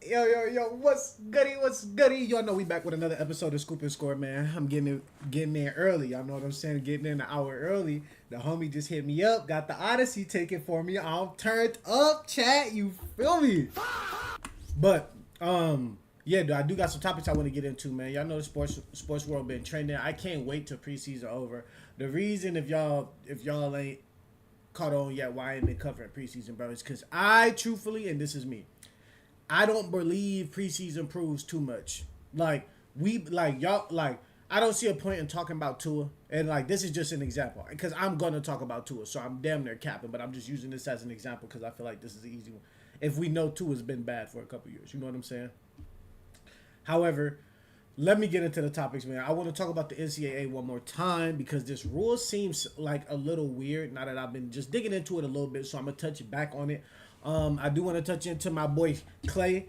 Yo, what's goody, what's goody? Y'all know we back with another episode of Scoop and Score, man. I'm getting there early. Y'all know what I'm saying? Getting in an hour early. The homie just hit me up, got the Odyssey taken for me. I'm turned up, chat. You feel me? But, yeah, I do got some topics I want to get into, man. Y'all know the sports world been trending. I can't wait till preseason over. The reason if y'all ain't caught on yet why I ain't been covering preseason, bro, is because I truthfully, and this is me, I don't believe preseason proves too much. Y'all, I don't see a point in talking about Tua. And, this is just an example. Because I'm going to talk about Tua. So, I'm damn near capping. But I'm just using this as an example because I feel like this is an easy one. If we know Tua's been bad for a couple years. You know what I'm saying? However, let me get into the topics, man. I want to talk about the NCAA one more time because this rule seems like a little weird now that I've been just digging into it a little bit. So, I'm going to touch back on it. I do want to touch into my boy Klay.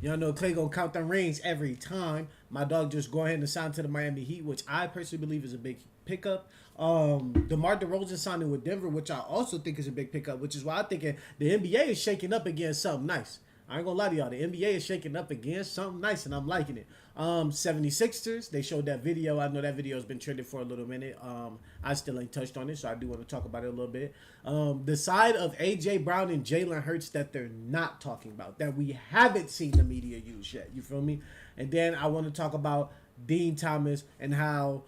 Y'all know Klay gonna count them rings every time. My dog just go ahead and sign to the Miami Heat, which I personally believe is a big pickup. DeMar DeRozan signing with Denver, which I also think is a big pickup, which is why I think the NBA is shaking up against something nice. I ain't gonna lie to y'all. The NBA is shaking up against something nice, and I'm liking it. 76ers, they showed that video. I know that video has been trending for a little minute. I still ain't touched on it, so I do want to talk about it a little bit. The side of A.J. Brown and Jalen Hurts that they're not talking about, that we haven't seen the media use yet. You feel me? And then I want to talk about Dean Thomas and how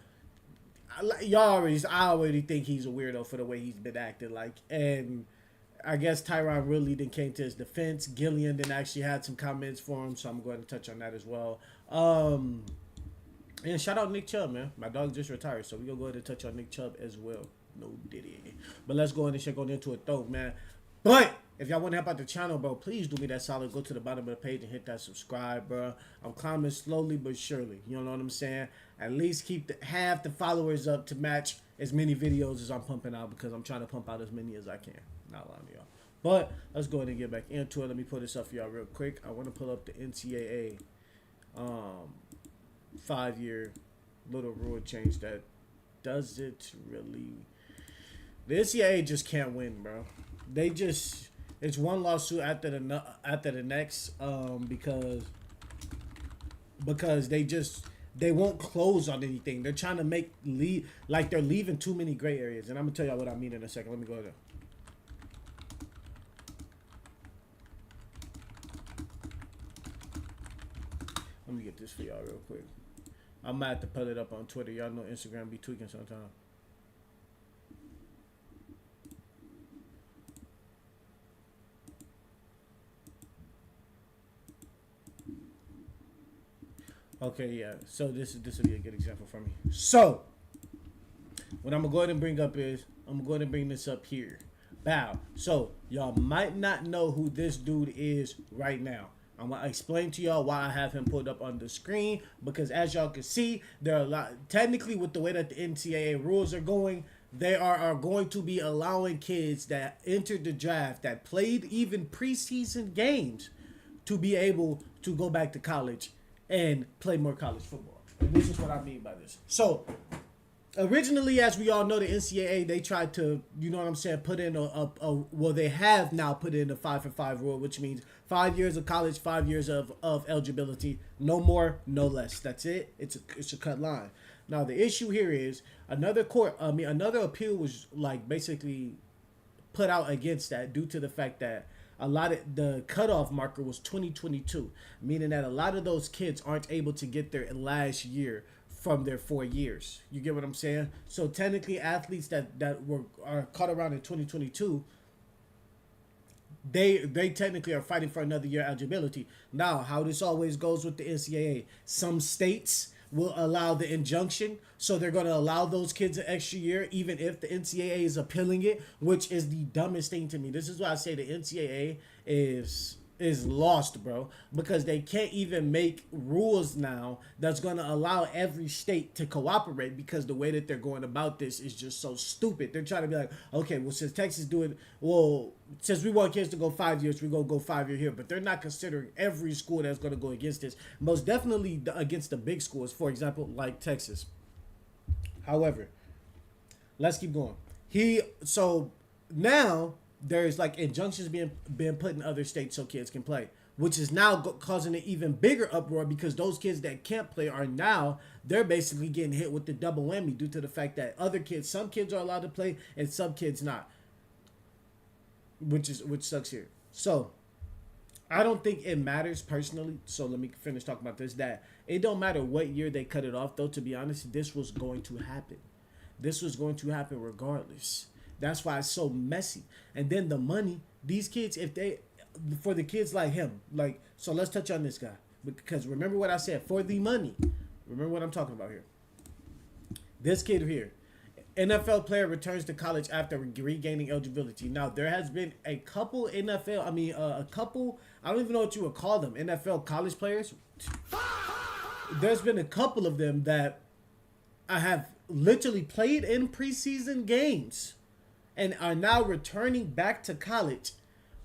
I already think he's a weirdo for the way he's been acting. And I guess Tyron really then came to his defense. Gillian then actually had some comments for him, so I'm going to touch on that as well. And shout out Nick Chubb, man. My dog just retired, so we're going to go ahead and touch on Nick Chubb as well. No diddy. But let's go ahead and check on into it, though, man. But if y'all want to help out the channel, bro, please do me that solid. Go to the bottom of the page and hit that subscribe, bro. I'm climbing slowly but surely. You know what I'm saying? At least keep half the followers up to match as many videos as I'm pumping out because I'm trying to pump out as many as I can. Not lying to y'all. But let's go ahead and get back into it. Let me put this up for y'all real quick. I want to pull up the NCAA 5-year little rule change that does it really. The NCAA just can't win, bro. It's one lawsuit after the next because they won't close on anything. They're trying to they're leaving too many gray areas. And I'm gonna tell y'all what I mean in a second. Let me go there. Let me get this for y'all real quick. I'm gonna have to put it up on Twitter. Y'all know Instagram be tweaking sometimes. Okay, yeah. So this will be a good example for me. So what I'm gonna go ahead and bring up is I'm going to bring this up here. Bow. So y'all might not know who this dude is right now. I'm going to explain to y'all why I have him pulled up on the screen. Because as y'all can see, there are a lot. Technically, with the way that the NCAA rules are going, they are going to be allowing kids that entered the draft, that played even preseason games, to be able to go back to college and play more college football. And this is what I mean by this. So, originally, as we all know, the NCAA, they tried to, you know what I'm saying, put in they have now put in a 5-for-5 rule, which means 5 years of college, 5 years of eligibility, no more, no less. That's it. It's a cut line. Now, the issue here is another appeal was basically put out against that due to the fact that the cutoff marker was 2022, meaning that a lot of those kids aren't able to get their last year from their 4 years. You get what I'm saying? So technically, athletes that are caught around in 2022, they technically are fighting for another year eligibility. Now, how this always goes with the NCAA, some states will allow the injunction, so they're going to allow those kids an extra year, even if the NCAA is appealing it, which is the dumbest thing to me. This is why I say the NCAA is lost, bro, because they can't even make rules now that's going to allow every state to cooperate, because the way that they're going about this is just so stupid. They're trying to be like, okay, well, since Texas since we want kids to go 5 years, we're going to go 5 years here, but they're not considering every school that's going to go against this, most definitely against the big schools, for example, like Texas. However, let's keep going. So now there's injunctions being put in other states so kids can play. which is now causing an even bigger uproar because those kids that can't play are now, they're basically getting hit with the double whammy due to the fact that some kids are allowed to play and some kids not, which sucks here. So I don't think it matters personally. So let me finish talking about this. That it don't matter what year they cut it off, though. To be honest, this was going to happen. This was going to happen regardless. That's why it's so messy. And then the money, these kids, for the kids like him, so let's touch on this guy. Because remember what I said, for the money. Remember what I'm talking about here. This kid here, NFL player returns to college after regaining eligibility. Now, there has been a couple I don't even know what you would call them, NFL college players. There's been a couple of them that I have literally played in preseason games and are now returning back to college,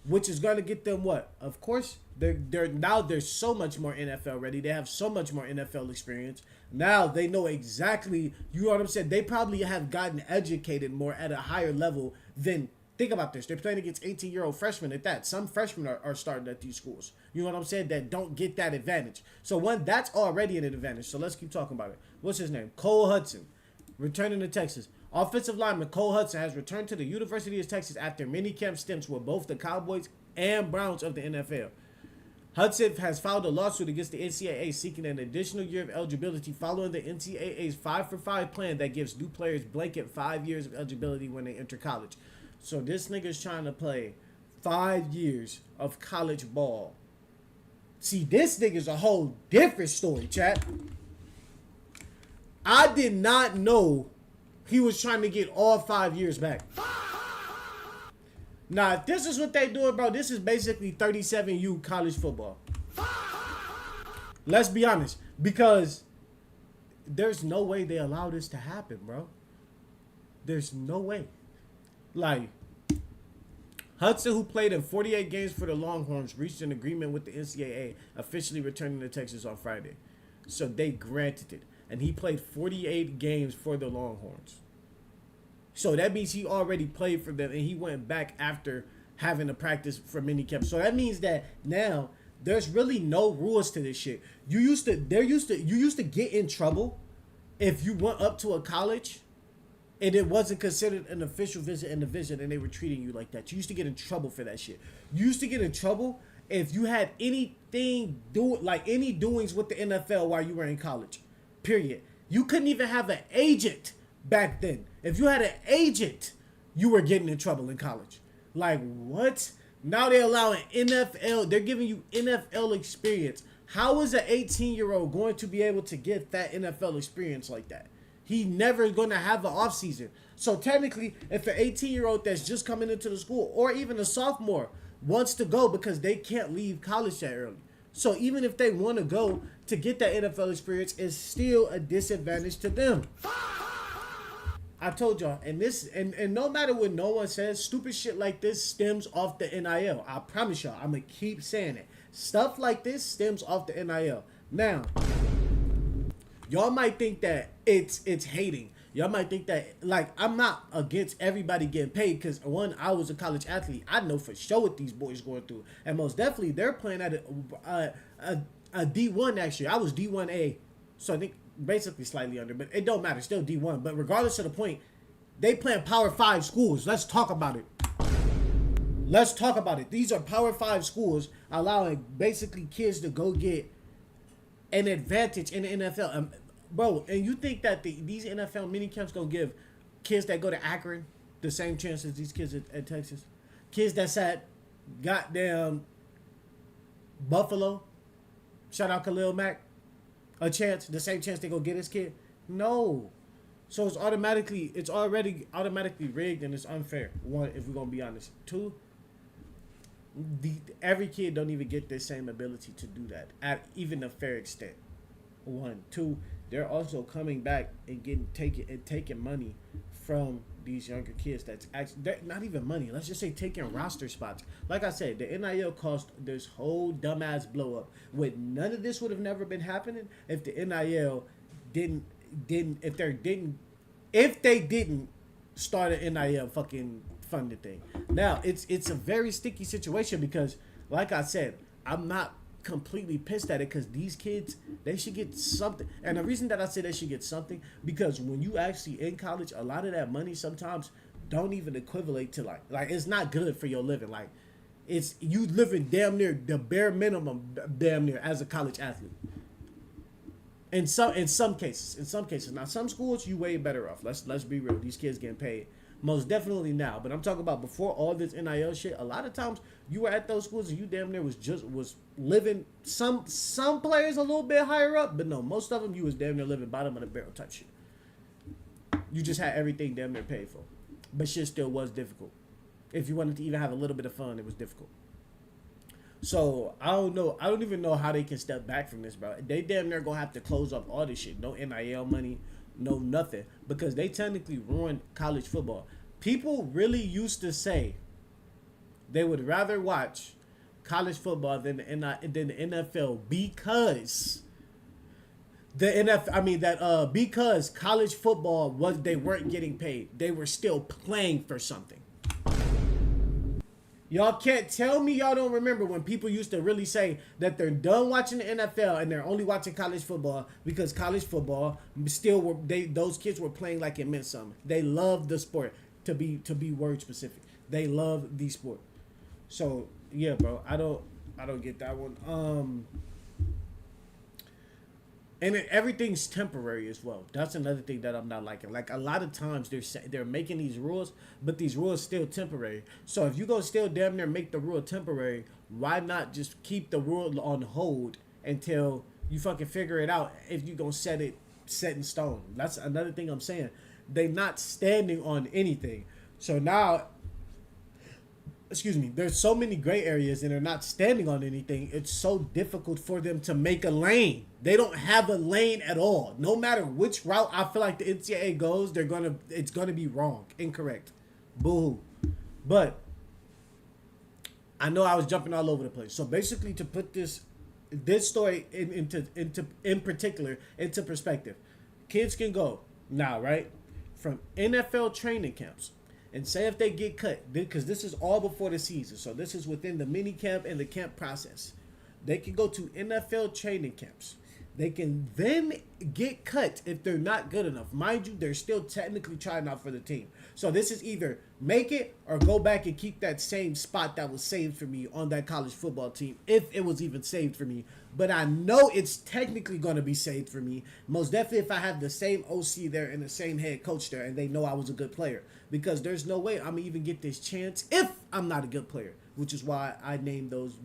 which is going to get them what? Of course, they're so much more NFL ready. They have so much more NFL experience. Now they know exactly, you know what I'm saying? They probably have gotten educated more at a higher level than, think about this. They're playing against 18-year-old freshmen at that. Some freshmen are starting at these schools. You know what I'm saying? That don't get that advantage. So that's already an advantage. So let's keep talking about it. What's his name? Cole Hudson, returning to Texas. Offensive lineman Cole Hudson has returned to the University of Texas after minicamp stints with both the Cowboys and Browns of the NFL. Hudson has filed a lawsuit against the NCAA seeking an additional year of eligibility following the NCAA's 5-for-5 plan that gives new players blanket 5 years of eligibility when they enter college. So this nigga's trying to play 5 years of college ball. See, this nigga's a whole different story, chat. I did not know he was trying to get all 5 years back. Now, if this is what they doing, bro, this is basically 37U college football. Let's be honest. Because there's no way they allow this to happen, bro. There's no way. Like, Hudson, who played in 48 games for the Longhorns, reached an agreement with the NCAA, officially returning to Texas on Friday. So they granted it. And he played 48 games for the Longhorns. So that means he already played for them, and he went back after having to practice for minicamp. So that means that now there's really no rules to this shit. You used to get in trouble if you went up to a college and it wasn't considered an official visit in the division and they were treating you like that. You used to get in trouble for that shit. You used to get in trouble if you had any doings with the NFL while you were in college. Period. You couldn't even have an agent back then. If you had an agent, you were getting in trouble in college. Like, what? Now they're allowing NFL. They're giving you NFL experience. How is an 18-year-old going to be able to get that NFL experience like that? He never going to have an offseason. So technically, if an 18-year-old that's just coming into the school or even a sophomore wants to go because they can't leave college that early. So even if they want to go to get that NFL experience, it's still a disadvantage to them. I told y'all, and no matter what no one says, stupid shit like this stems off the NIL. I promise y'all, I'm going to keep saying it. Stuff like this stems off the NIL. Now, y'all might think that it's hating. Y'all might think that, like, I'm not against everybody getting paid because, one, I was a college athlete. I know for sure what these boys going through. And most definitely, they're playing at a D1 next year. I was D1A, so I think basically slightly under, but it don't matter. Still D1. But regardless of the point, they playing Power 5 schools. Let's talk about it. Let's talk about it. These are Power 5 schools allowing basically kids to go get an advantage in the NFL. Bro, and you think that these NFL minicamps gonna give kids that go to Akron the same chance as these kids at Texas? Kids that's at goddamn Buffalo, shout out Khalil Mack, a chance, the same chance they gonna get his kid? No. So it's already automatically rigged and it's unfair. One, if we're gonna be honest. Two, every kid don't even get the same ability to do that at even a fair extent. One. Two, they're also coming back and taking money from these younger kids that's actually not even money. Let's just say taking roster spots. Like I said, the NIL caused this whole dumbass blow up. None of this would have never been happening if the NIL if they didn't start an NIL fucking funded thing. Now it's a very sticky situation because, like I said, I'm not completely pissed at it because these kids, they should get something. And the reason that I say they should get something, because when you actually in college, a lot of that money sometimes don't even equivalent to like it's not good for your living. Like it's you living damn near the bare minimum, damn near, as a college athlete. In some cases. Now some schools you way better off. Let's be real. These kids getting paid most definitely now. But I'm talking about before all this NIL shit. A lot of times you were at those schools and you damn near was living. Some players a little bit higher up, but no, most of them you was damn near living bottom of the barrel type shit. You just had everything damn near paid for, but shit still was difficult. If you wanted to even have a little bit of fun, it was difficult. So I don't know. I don't even know how they can step back from this, bro. They damn near gonna have to close up all this shit. No NIL money, no nothing, because they technically ruined college football. People really used to say they would rather watch college football than the NFL because because college football they weren't getting paid. They were still playing for something. Y'all can't tell me y'all don't remember when people used to really say that they're done watching the NFL and they're only watching college football because college football those kids were playing like it meant something. They loved the sport, to be word specific. They love the sport. So yeah, bro, I don't get that one. And everything's temporary as well. That's another thing that I'm not liking. Like a lot of times they're making these rules, but these rules still temporary. So if you go still damn near make the rule temporary, why not just keep the rule on hold until you fucking figure it out? If you gonna set in stone, that's another thing I'm saying. They not standing on anything. So now, there's so many gray areas and they're not standing on anything. It's so difficult for them to make a lane. They don't have a lane at all. No matter which route I feel like the NCAA goes, it's gonna be wrong, incorrect. Boo. But I know I was jumping all over the place. So basically, to put this story in particular into perspective, kids can go now, right, from NFL training camps. And say if they get cut, because this is all before the season, so this is within the mini camp and the camp process. They can go to NFL training camps. They can then get cut if they're not good enough. Mind you, they're still technically trying out for the team. So this is either make it or go back and keep that same spot that was saved for me on that college football team, if it was even saved for me. But I know it's technically going to be saved for me. Most definitely if I have the same OC there and the same head coach there and they know I was a good player. Because there's no way I'm going to even get this chance if I'm not a good player. Which is why I named those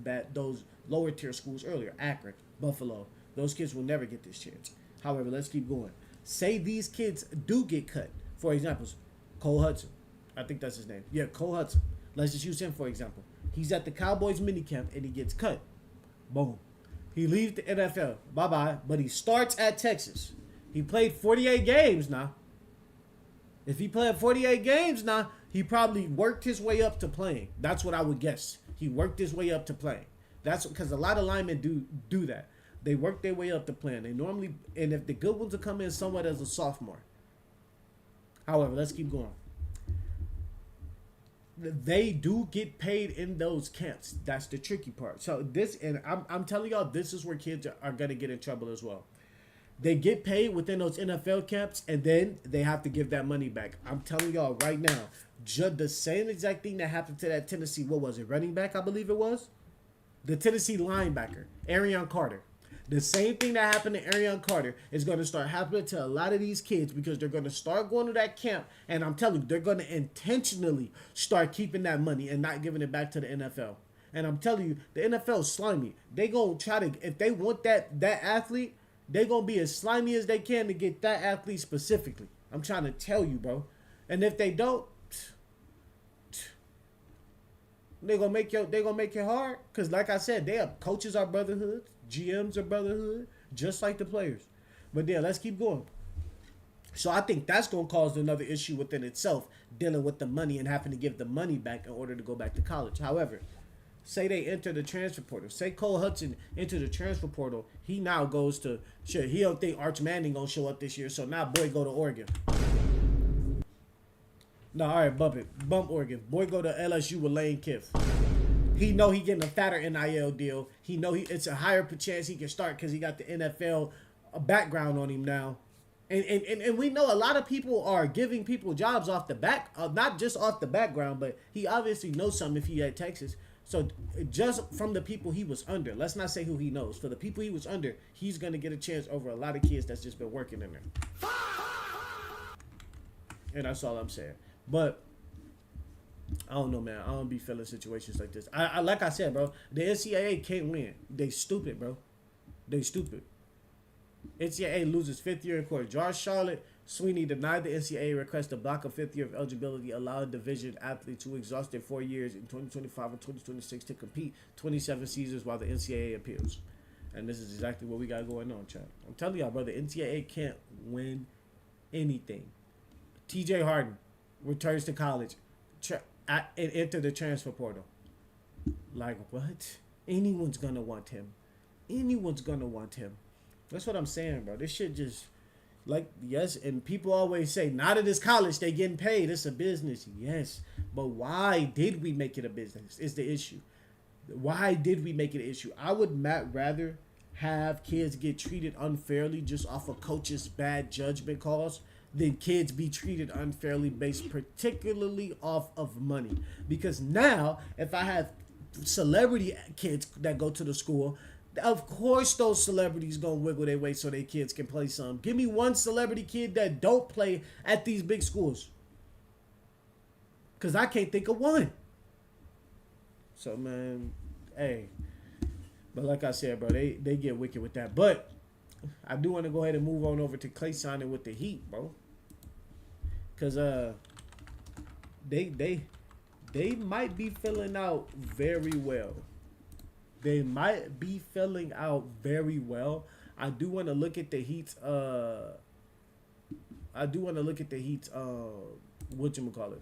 lower tier schools earlier. Akron, Buffalo. Those kids will never get this chance. However, let's keep going. Say these kids do get cut. For example, Cole Hudson. I think that's his name. Yeah, Cole Hudson. Let's just use him for example. He's at the Cowboys minicamp and he gets cut. Boom. He leaves the NFL. Bye-bye. But he starts at Texas. He played 48 games now. If he played 48 games now, he probably worked his way up to playing. That's what I would guess. He worked his way up to playing. That's because a lot of linemen do that. They work their way up to playing. They normally, and if the good ones will come in somewhat as a sophomore. However, let's keep going. They do get paid in those camps. That's the tricky part. So this, and I'm telling y'all, this is where kids are going to get in trouble as well. They get paid within those NFL camps, and then they have to give that money back. I'm telling y'all right now, the same exact thing that happened to that Tennessee, what was it, running back, I believe it was? The Tennessee linebacker, Arion Carter. The same thing that happened to Arion Carter is going to start happening to a lot of these kids because they're going to start going to that camp, and I'm telling you, they're going to intentionally start keeping that money and not giving it back to the NFL. And I'm telling you, the NFL is slimy. They going to try to, if they want that athlete, they're going to be as slimy as they can to get that athlete specifically. I'm trying to tell you, bro. And if they don't, they're going to make it hard. Because like I said, coaches are brotherhood. GMs are brotherhood. Just like the players. But yeah, let's keep going. So I think that's going to cause another issue within itself, dealing with the money and having to give the money back in order to go back to college. However, say they enter the transfer portal. Say Cole Hudson enter the transfer portal. He now goes to, he don't think Arch Manning going to show up this year. So now boy go to Oregon. No, all right, bump Oregon. Boy go to LSU with Lane Kiff. He know he getting a fatter NIL deal. He know it's a higher chance he can start because he got the NFL background on him now. And we know a lot of people are giving people jobs off the back, not just off the background, but he obviously knows something if he at Texas. So just from the people he was under, let's not say who he knows. For the people he was under, he's going to get a chance over a lot of kids that's just been working in there. And that's all I'm saying. But I don't know, man. I don't be feeling situations like this. I like I said, bro, the NCAA can't win. They stupid, bro. They stupid. NCAA loses fifth year in court. Josh Charlotte Sweeney denied the NCAA request to block a fifth year of eligibility, allowing division athletes who exhausted 4 years in 2025 and 2026 to compete 27 seasons while the NCAA appeals. And this is exactly what we got going on, chat. I'm telling y'all, bro, the NCAA can't win anything. TJ Harden returns to college and enter the transfer portal. Like, what? Anyone's going to want him. Anyone's going to want him. That's what I'm saying, bro. This shit just, like, yes, and people always say, not at this college, they getting paid. It's a business. Yes, but why did we make it a business is the issue. Why did we make it an issue? I would rather have kids get treated unfairly just off of coaches' bad judgment calls than kids be treated unfairly based particularly off of money. Because now, if I have celebrity kids that go to the school, of course those celebrities gonna wiggle their way so their kids can play some. Give me one celebrity kid that don't play at these big schools, because I can't think of one. So, man, hey. But like I said, bro, they get wicked with that. But I do want to go ahead and move on over to Klay signing with the Heat, bro. Because they might be filling out very well. They might be filling out very well. I do want to look at the Heat's whatchamacallit,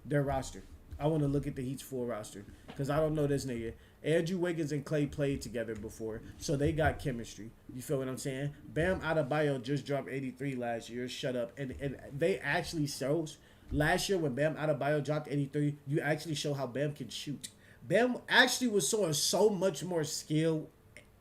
their roster. I want to look at the Heat's full roster because I don't know this nigga. Andrew Wiggins and Klay played together before, so they got chemistry. You feel what I'm saying? Bam Adebayo just dropped 83 last year. Shut up. And they actually shows last year when Bam Adebayo dropped 83, you actually show how Bam can shoot. Bam actually was showing so much more skill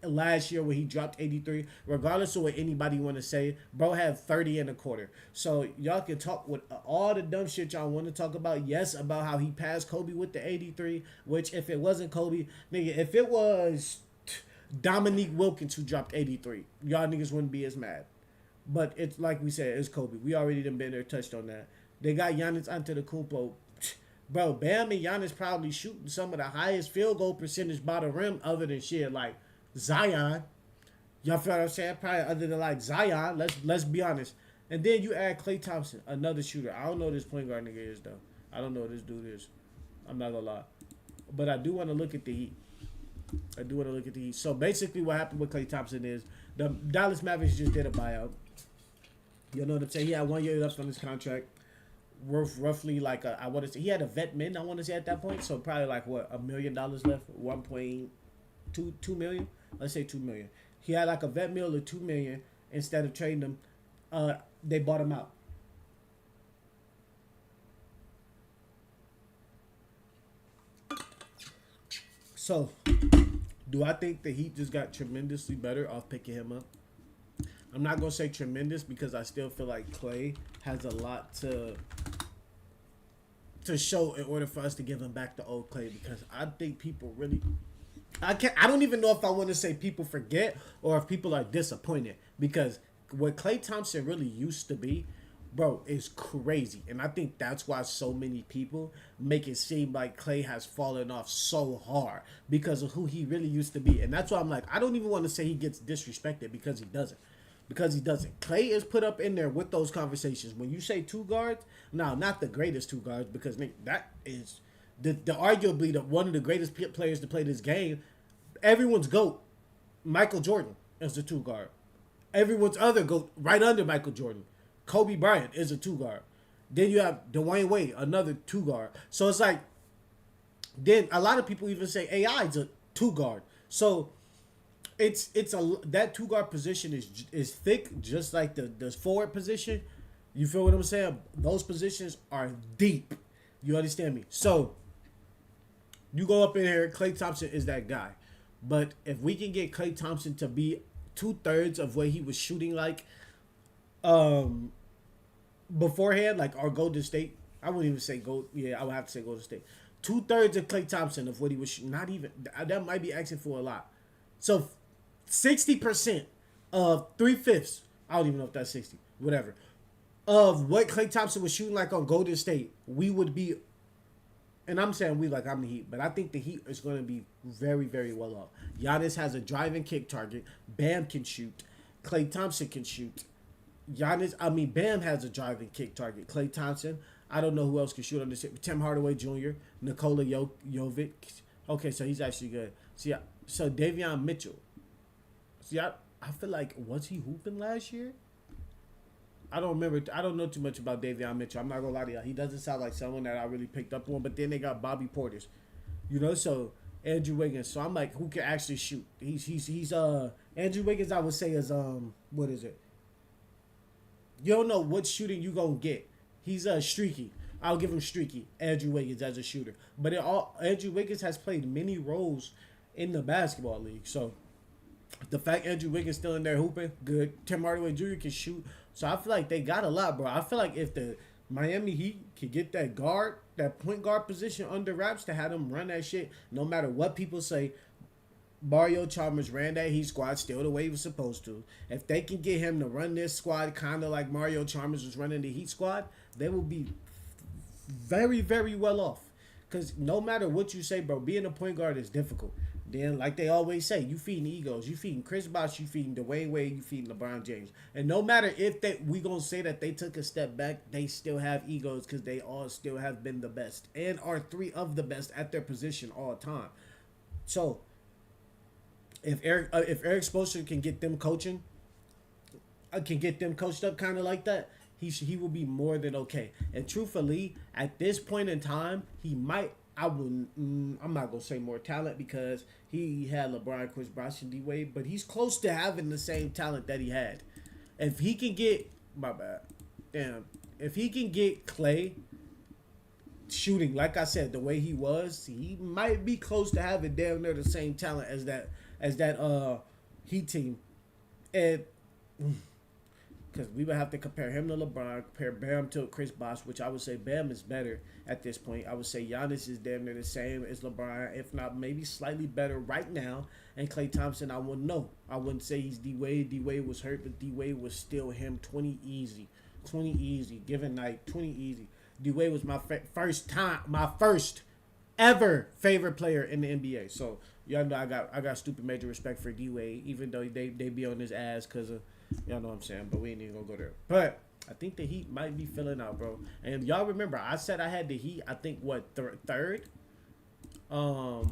last year when he dropped 83. Regardless of what anybody want to say, bro had 30 in a quarter. So y'all can talk with all the dumb shit y'all want to talk about. Yes, about how he passed Kobe with the 83, which if it wasn't Kobe, nigga, if it was Dominique Wilkins who dropped 83, y'all niggas wouldn't be as mad. But it's like we said, it's Kobe. We already done been there, touched on that. They got Giannis Antetokounmpo. Bro, Bam and Giannis probably shooting some of the highest field goal percentage by the rim other than shit like Zion. Y'all feel what I'm saying? Probably other than like Zion. Let's be honest. And then you add Klay Thompson, another shooter. I don't know who this point guard nigga is though. I don't know who this dude is. I'm not gonna lie. But I do want to look at the Heat. So basically what happened with Klay Thompson is the Dallas Mavericks just did a buyout. You know what I'm saying? He had 1 year left on his contract. Worth roughly like I want to say he had a vet min. I want to say at that point, so probably like what $1 million left, 1.2 million. Let's say 2 million. He had like a vet meal of 2 million. Instead of trading him, they bought him out. So, do I think the Heat just got tremendously better off picking him up? I'm not gonna say tremendous because I still feel like Klay has a lot to show in order for us to give him back the old Klay, because I think people really I don't even know if I want to say people forget or if people are disappointed, because what Klay Thompson really used to be, bro, is crazy. And I think that's why so many people make it seem like Klay has fallen off so hard because of who he really used to be. And that's why I'm like, I don't even want to say he gets disrespected because he doesn't. Klay is put up in there with those conversations. When you say two guards, now not the greatest two guards, because that is the arguably one of the greatest players to play this game. Everyone's GOAT, Michael Jordan, is the two guard. Everyone's other GOAT right under Michael Jordan, Kobe Bryant, is a two guard. Then you have Dwayne Wade, another two guard. So it's like, then a lot of people even say AI is a two guard. So that two guard position is thick, just like the forward position. You feel what I'm saying? Those positions are deep. You understand me? So You go up in here, Klay Thompson is that guy. But if we can get Klay Thompson to be 2/3 of what he was shooting like um beforehand, like our Golden State, I wouldn't even say gold. Yeah, I would have to say Golden State. 2/3 of Klay Thompson of what he was shooting. Not even that might be asking for a lot. So 60% of 3/5. I don't even know if that's 60. Whatever. Of what Klay Thompson was shooting like on Golden State, we would be, and I'm saying we like I'm the Heat, but I think the Heat is going to be very, very well off. Giannis has a driving kick target. Bam can shoot. Klay Thompson can shoot. Bam has a driving kick target. Klay Thompson. I don't know who else can shoot on this. Tim Hardaway Jr., Nikola Jovic. Okay, so he's actually good. So Davion Mitchell. I feel like, was he hooping last year? I don't remember. I don't know too much about Davion Mitchell. I'm not gonna lie to you. He doesn't sound like someone that I really picked up on. But then they got Bobby Portis, so Andrew Wiggins. So I'm like, who can actually shoot? He's Andrew Wiggins. I would say is what is it? You don't know what shooting you gonna get. He's streaky. I'll give him streaky. Andrew Wiggins as a shooter. But Andrew Wiggins has played many roles in the basketball league. So the fact Andrew Wiggins still in there hooping, good. Tim Hardaway Jr. can shoot. So I feel like they got a lot, bro. I feel like if the Miami Heat could get that point guard position under wraps to have them run that shit, no matter what people say, Mario Chalmers ran that Heat squad still the way he was supposed to. If they can get him to run this squad kind of like Mario Chalmers was running the Heat squad, they will be very, very well off. Because no matter what you say, bro, being a point guard is difficult. Then, like they always say, you feeding egos. You feeding Chris Bosh, you feeding Dwayne Wade, you feeding LeBron James. And no matter if we going to say that they took a step back, they still have egos because they all still have been the best. And are three of the best at their position all time. So, if Eric Spoelstra can get them coaching, can get them coached up kind of like that, he will be more than okay. And truthfully, at this point in time, he might. I'm not gonna say more talent because he had LeBron, Chris Bosh, and D Wade, but he's close to having the same talent that he had. If he can get if he can get Klay shooting, like I said, the way he was, he might be close to having damn near the same talent as that Heat team, and because we would have to compare him to LeBron, compare Bam to Chris Bosh, which I would say Bam is better at this point. I would say Giannis is damn near the same as LeBron, if not maybe slightly better right now. And Klay Thompson, I wouldn't know. I wouldn't say he's D-Wade. D-Wade was hurt, but D-Wade was still him 20 easy. 20 easy. Given night, 20 easy. D-Wade was my first ever favorite player in the NBA. So, y'all know I got stupid major respect for D-Wade, even though they be on his ass because of, y'all know what I'm saying, but we ain't even gonna go there. But I think the Heat might be filling out, bro. And y'all remember, I said I had the Heat, I think, third? I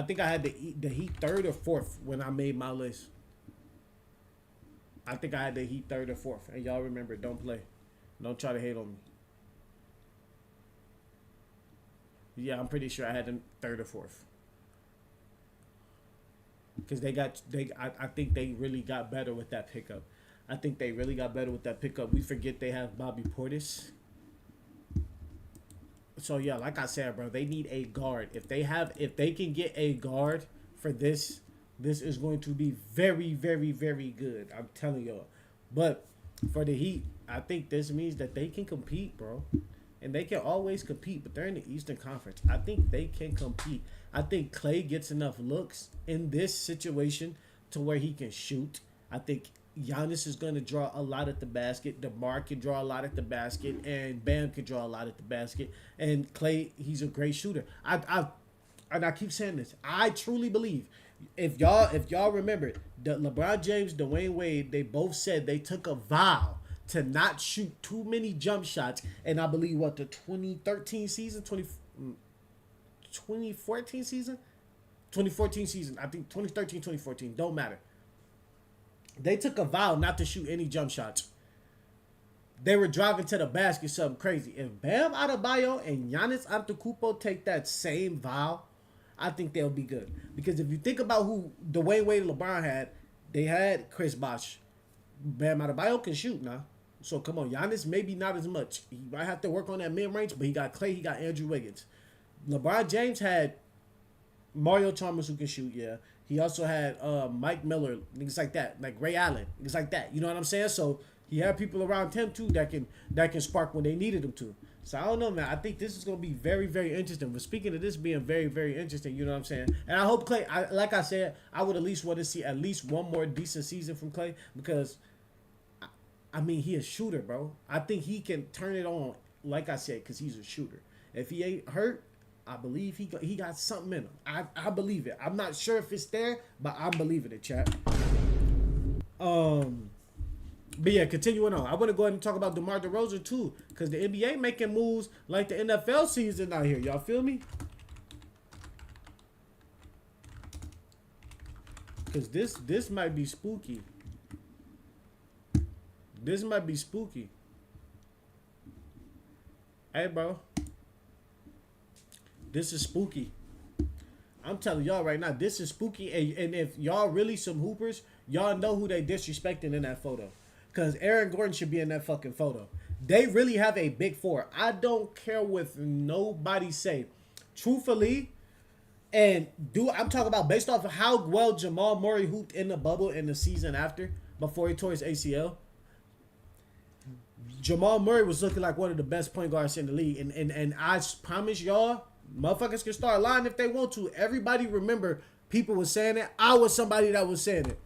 think I had the Heat third or fourth when I made my list. I think I had the Heat third or fourth. And y'all remember, don't play. Don't try to hate on me. Yeah, I'm pretty sure I had them third or fourth. Because I think they really got better with that pickup. We forget they have Bobby Portis. So yeah, like I said, bro, they need a guard. If they can get a guard for this is going to be very, very, very good. I'm telling y'all. But for the Heat, I think this means that they can compete, bro. And they can always compete, but they're in the Eastern Conference. I think they can compete. I think Klay gets enough looks in this situation to where he can shoot. I think Giannis is going to draw a lot at the basket. DeMar can draw a lot at the basket, and Bam can draw a lot at the basket. And Klay, he's a great shooter. And I keep saying this. I truly believe, if y'all remember, the LeBron James, Dwayne Wade, they both said they took a vow to not shoot too many jump shots. And I believe, the 2013 season, 2014 season? 2014 season. I think 2013, 2014. Don't matter. They took a vow not to shoot any jump shots. They were driving to the basket, something crazy. If Bam Adebayo and Giannis Antetokounmpo take that same vow, I think they'll be good. Because if you think about who Dwayne Wade and LeBron had, they had Chris Bosh. Bam Adebayo can shoot now. So come on, Giannis maybe not as much. He might have to work on that mid range, but he got Klay, he got Andrew Wiggins. LeBron James had Mario Chalmers who can shoot, yeah. He also had Mike Miller, niggas like that, like Ray Allen, niggas like that. You know what I'm saying? So he had people around him too that can spark when they needed him to. So I don't know, man. I think this is gonna be very, very interesting. But speaking of this being very, very interesting, you know what I'm saying? And I hope Klay, like I said, I would at least want to see at least one more decent season from Klay because, I mean, he a shooter, bro. I think he can turn it on, like I said, because he's a shooter. If he ain't hurt, I believe he got something in him. I believe it. I'm not sure if it's there, but I'm believing it, chat. But yeah, continuing on. I want to go ahead and talk about DeMar DeRozan too, because the NBA making moves like the NFL season out here. Y'all feel me? Because this might be spooky. This might be spooky. Hey, bro. This is spooky. I'm telling y'all right now, this is spooky. And if y'all really some hoopers, y'all know who they disrespecting in that photo. Because Aaron Gordon should be in that fucking photo. They really have a big four. I don't care what nobody say. Truthfully, I'm talking about based off of how well Jamal Murray hooped in the bubble in the season after, before he tore his ACL. Jamal Murray was looking like one of the best point guards in the league. And I promise y'all, motherfuckers can start lying if they want to. Everybody remember people was saying it. I was somebody that was saying it.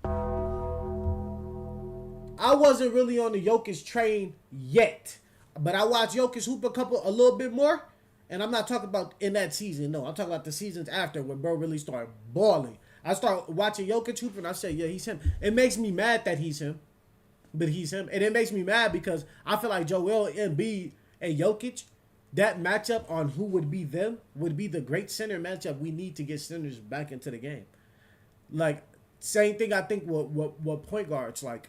I wasn't really on the Jokic train yet. But I watched Jokic hoop a little bit more. And I'm not talking about in that season. No, I'm talking about the seasons after when bro really started balling. I start watching Jokic hoop and I say, yeah, he's him. It makes me mad that he's him. But he's him. And it makes me mad because I feel like Joel Embiid and Jokic, that matchup on who would be them would be the great center matchup we need to get centers back into the game. Like, same thing I think what point guards, like,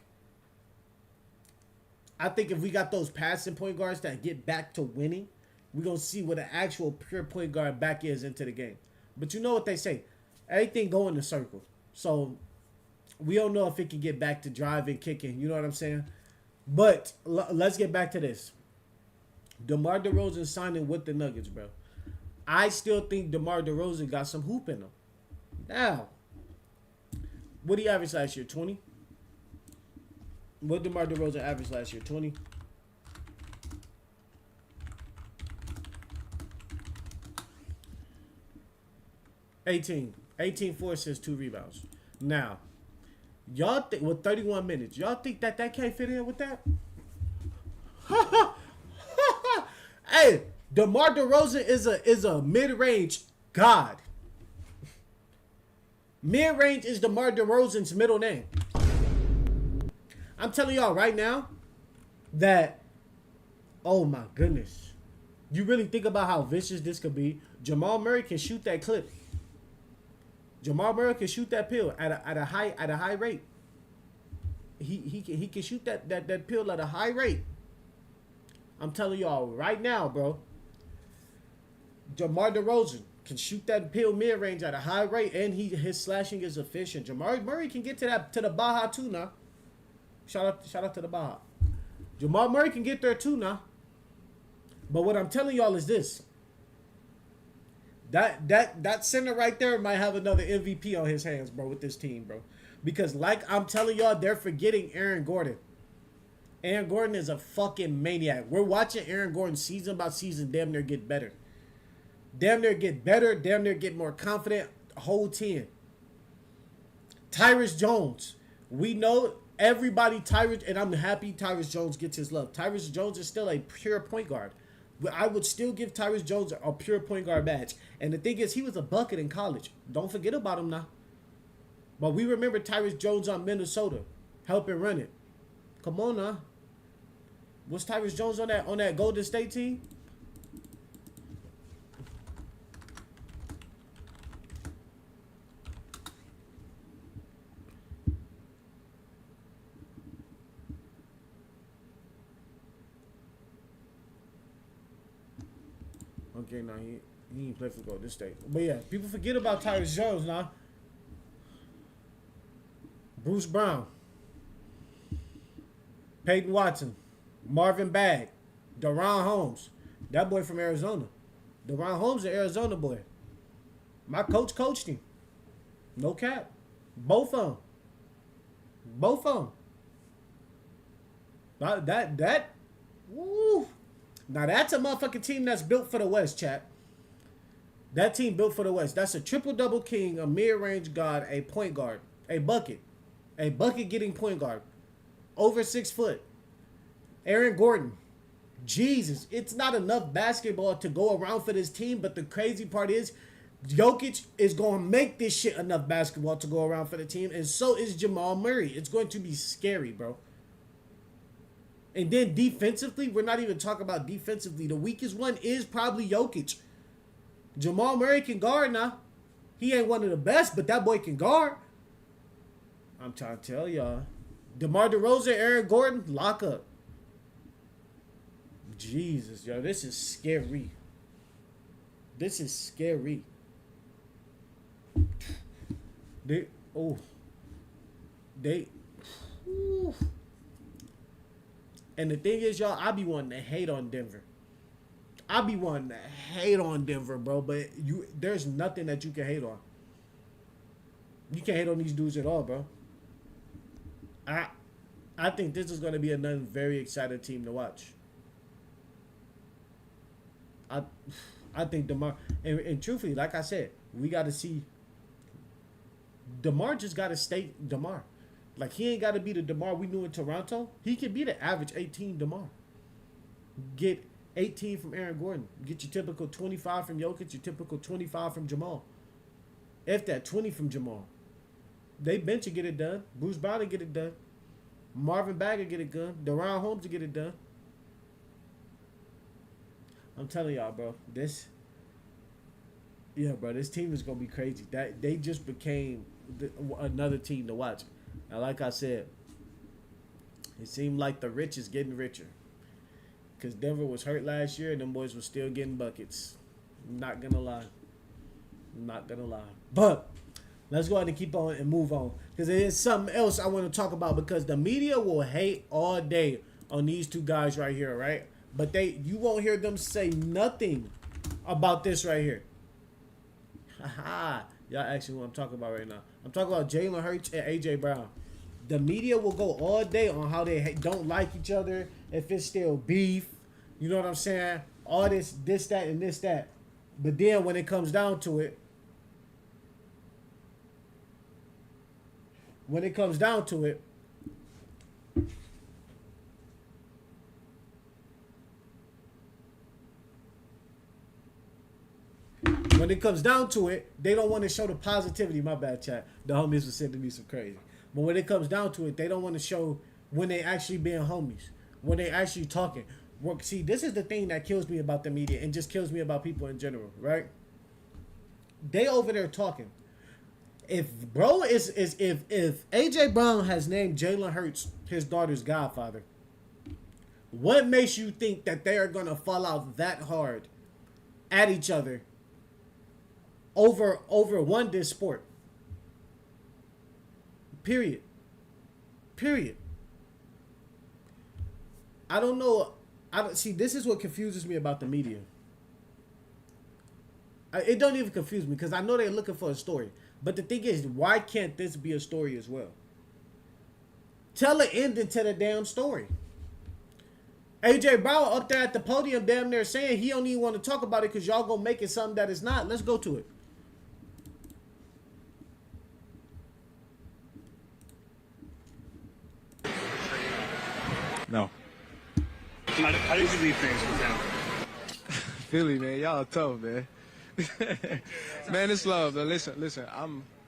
I think if we got those passing point guards that get back to winning, we're going to see what an actual pure point guard back is into the game. But you know what they say. Everything go in a circle. So, we don't know if it can get back to driving, kicking. You know what I'm saying? But, let's get back to this. DeMar DeRozan signing with the Nuggets, bro. I still think DeMar DeRozan got some hoop in him. Now, what did he average last year? 20? What did DeMar DeRozan average last year? 20? $18. 4 assists, 2 rebounds. Now, y'all think with 31 minutes, y'all think that can't fit in with that? Hey, DeMar DeRozan is a mid-range god. Mid-range is DeMar DeRozan's middle name. I'm telling y'all right now that, oh my goodness. You really think about how vicious this could be. Jamal Murray can shoot that clip. Jamal Murray can shoot that pill at a high rate. He can shoot that pill at a high rate. I'm telling y'all right now, bro. DeMar DeRozan can shoot that pill mid range at a high rate, and his slashing is efficient. Jamal Murray can get to the Baja too now. Shout out to the Baja. Jamal Murray can get there too now. But what I'm telling y'all is this. That center right there might have another MVP on his hands, bro, with this team, bro. Because like I'm telling y'all, they're forgetting Aaron Gordon. Aaron Gordon is a fucking maniac. We're watching Aaron Gordon season by season damn near get better. Damn near get better. Damn near get more confident. Whole 10. Tyrus Jones. We know everybody and I'm happy Tyrus Jones gets his love. Tyrus Jones is still a pure point guard. I would still give Tyrus Jones a pure point guard badge. And the thing is, he was a bucket in college. Don't forget about him now. But we remember Tyrus Jones on Minnesota, helping run it. Come on now. Was Tyrus Jones on that Golden State team? Okay, now he ain't play for Golden State. But yeah, people forget about Tyrus Jones now. Bruce Brown. Peyton Watson. Marvin Bag, Deron Holmes. That boy from Arizona. Deron Holmes is an Arizona boy. My coach coached him. No cap. Both of them. Both of them. That, woo. Now that's a motherfucking team that's built for the West, chat. That team built for the West. That's a triple-double king, a mid-range guard, a point guard, a bucket. A bucket-getting point guard. Over 6 foot. Aaron Gordon. Jesus. It's not enough basketball to go around for this team, but the crazy part is Jokic is going to make this shit enough basketball to go around for the team, and so is Jamal Murray. It's going to be scary, bro. And then defensively, we're not even talking about defensively. The weakest one is probably Jokic. Jamal Murray can guard now. He ain't one of the best, but that boy can guard. I'm trying to tell y'all. DeMar DeRozan, Aaron Gordon, lock up. Jesus, yo, this is scary. This is scary. They. And the thing is, y'all, I be wanting to hate on Denver. I be wanting to hate on Denver, bro, but there's nothing that you can hate on. You can't hate on these dudes at all, bro. I think this is going to be another very exciting team to watch. I think DeMar, and truthfully, like I said, we got to see. DeMar just got to stay DeMar. Like, he ain't got to be the DeMar we knew in Toronto. He can be the average 18 DeMar. Get 18 from Aaron Gordon. Get your typical 25 from Jokic, your typical 25 from Jamal. If that 20 from Jamal. They bench to get it done. Bruce Brown to get it done. Marvin Bagger get it done. Deron Holmes to get it done. I'm telling y'all, bro. This team is going to be crazy. That they just became another team to watch. Now, like I said, it seemed like the rich is getting richer. Because Denver was hurt last year and them boys were still getting buckets. Not going to lie. But let's go ahead and keep on and move on. Because there is something else I want to talk about. Because the media will hate all day on these two guys right here, right? But you won't hear them say nothing about this right here. Haha. Y'all actually what I'm talking about right now. I'm talking about Jalen Hurts and A.J. Brown. The media will go all day on how they don't like each other, if it's still beef. You know what I'm saying? All this, that, and this, that. But then when it comes down to it, when it comes down to it, they don't want to show the positivity. My bad, chat. The homies were sending me some crazy. But when it comes down to it, they don't want to show when they actually being homies, when they actually talking. See, this is the thing that kills me about the media and just kills me about people in general, right? They over there talking. If AJ Brown has named Jalen Hurts his daughter's godfather, what makes you think that they are gonna fall out that hard at each other over this sport? Period. I don't know. See, this is what confuses me about the media. It don't even confuse me because I know they're looking for a story. But the thing is, why can't this be a story as well? Tell an ending to the damn story. AJ Brown up there at the podium damn near saying he don't even want to talk about it because y'all gonna make it something that it's not. Let's go to it. No. How did you leave things with him? Philly, man, y'all are tough, man. Man, it's love. Listen.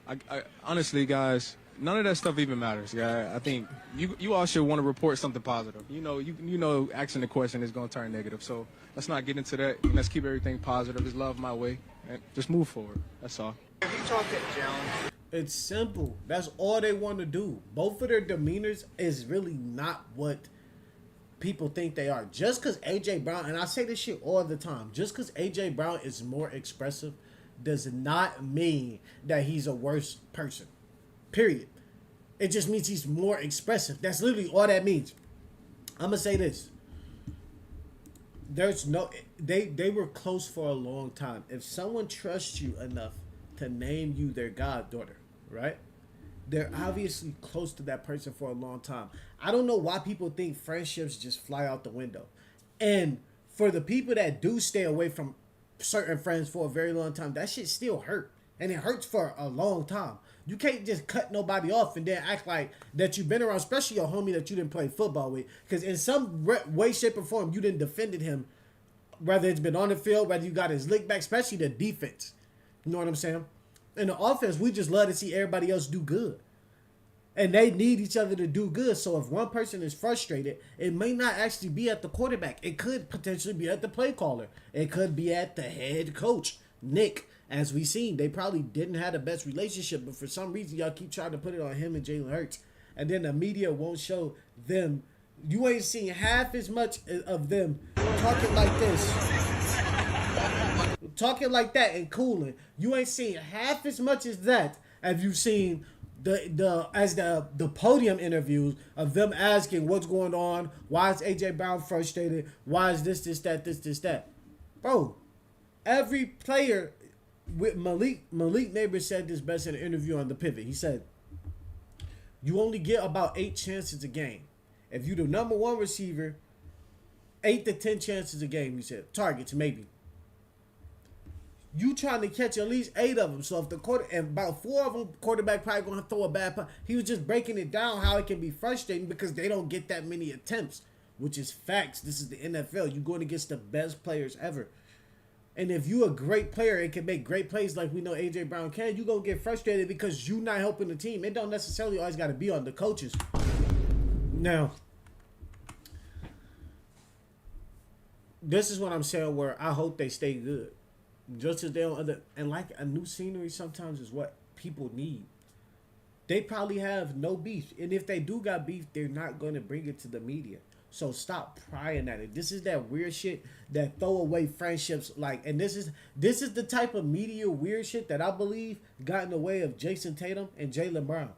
I honestly, guys, none of that stuff even matters. Yeah, I think you all should want to report something positive. You know, asking the question is going to turn negative. So let's not get into that. Let's keep everything positive. It's love my way, and just move forward. That's all. Have you talked to Jalen? It's simple. That's all they want to do. Both of their demeanors is really not what people think they are. Just because AJ Brown, and I say this shit all the time, just because AJ Brown is more expressive does not mean that he's a worse person. Period. It just means he's more expressive. That's literally all that means. I'm going to say this. there's no they were close for a long time. If someone trusts you enough to name you their goddaughter, right? They're obviously close to that person for a long time. I don't know why people think friendships just fly out the window. And for the people that do stay away from certain friends for a very long time, that shit still hurt. And it hurts for a long time. You can't just cut nobody off and then act like that you've been around, especially your homie that you didn't play football with. Because in some way, shape, or form, you didn't defended him, whether it's been on the field, whether you got his lick back, especially the defense. You know what I'm saying? In the offense, we just love to see everybody else do good. And they need each other to do good. So if one person is frustrated, it may not actually be at the quarterback. It could potentially be at the play caller. It could be at the head coach, Nick. As we seen, they probably didn't have the best relationship, but for some reason, y'all keep trying to put it on him and Jalen Hurts. And then the media won't show them. You ain't seen half as much of them talking like this. Talking like that and cooling. You ain't seen half as much as that as you've seen the podium interviews of them asking what's going on, why is AJ Brown frustrated, why is this, that. Bro, every player with Malik Neighbors said this best in an interview on The Pivot. He said, you only get about 8 chances a game. If you're the number one receiver, 8 to 10 chances a game, he said. Targets, maybe. You trying to catch at least 8 of them. So if the and about 4 of them, quarterback probably going to throw a bad pass. He was just breaking it down how it can be frustrating because they don't get that many attempts, which is facts. This is the NFL. You're going against the best players ever. And if you a great player and can make great plays like we know AJ Brown can, you going to get frustrated because you not helping the team. It don't necessarily always got to be on the coaches. Now, this is what I'm saying where I hope they stay good. Just as they don't and like a new scenery sometimes is what people need. They probably have no beef. And if they do got beef, they're not going to bring it to the media. So stop prying at it. This is that weird shit that throw away friendships. Like, and this is the type of media weird shit that I believe got in the way of Jason Tatum and Jaylen Brown.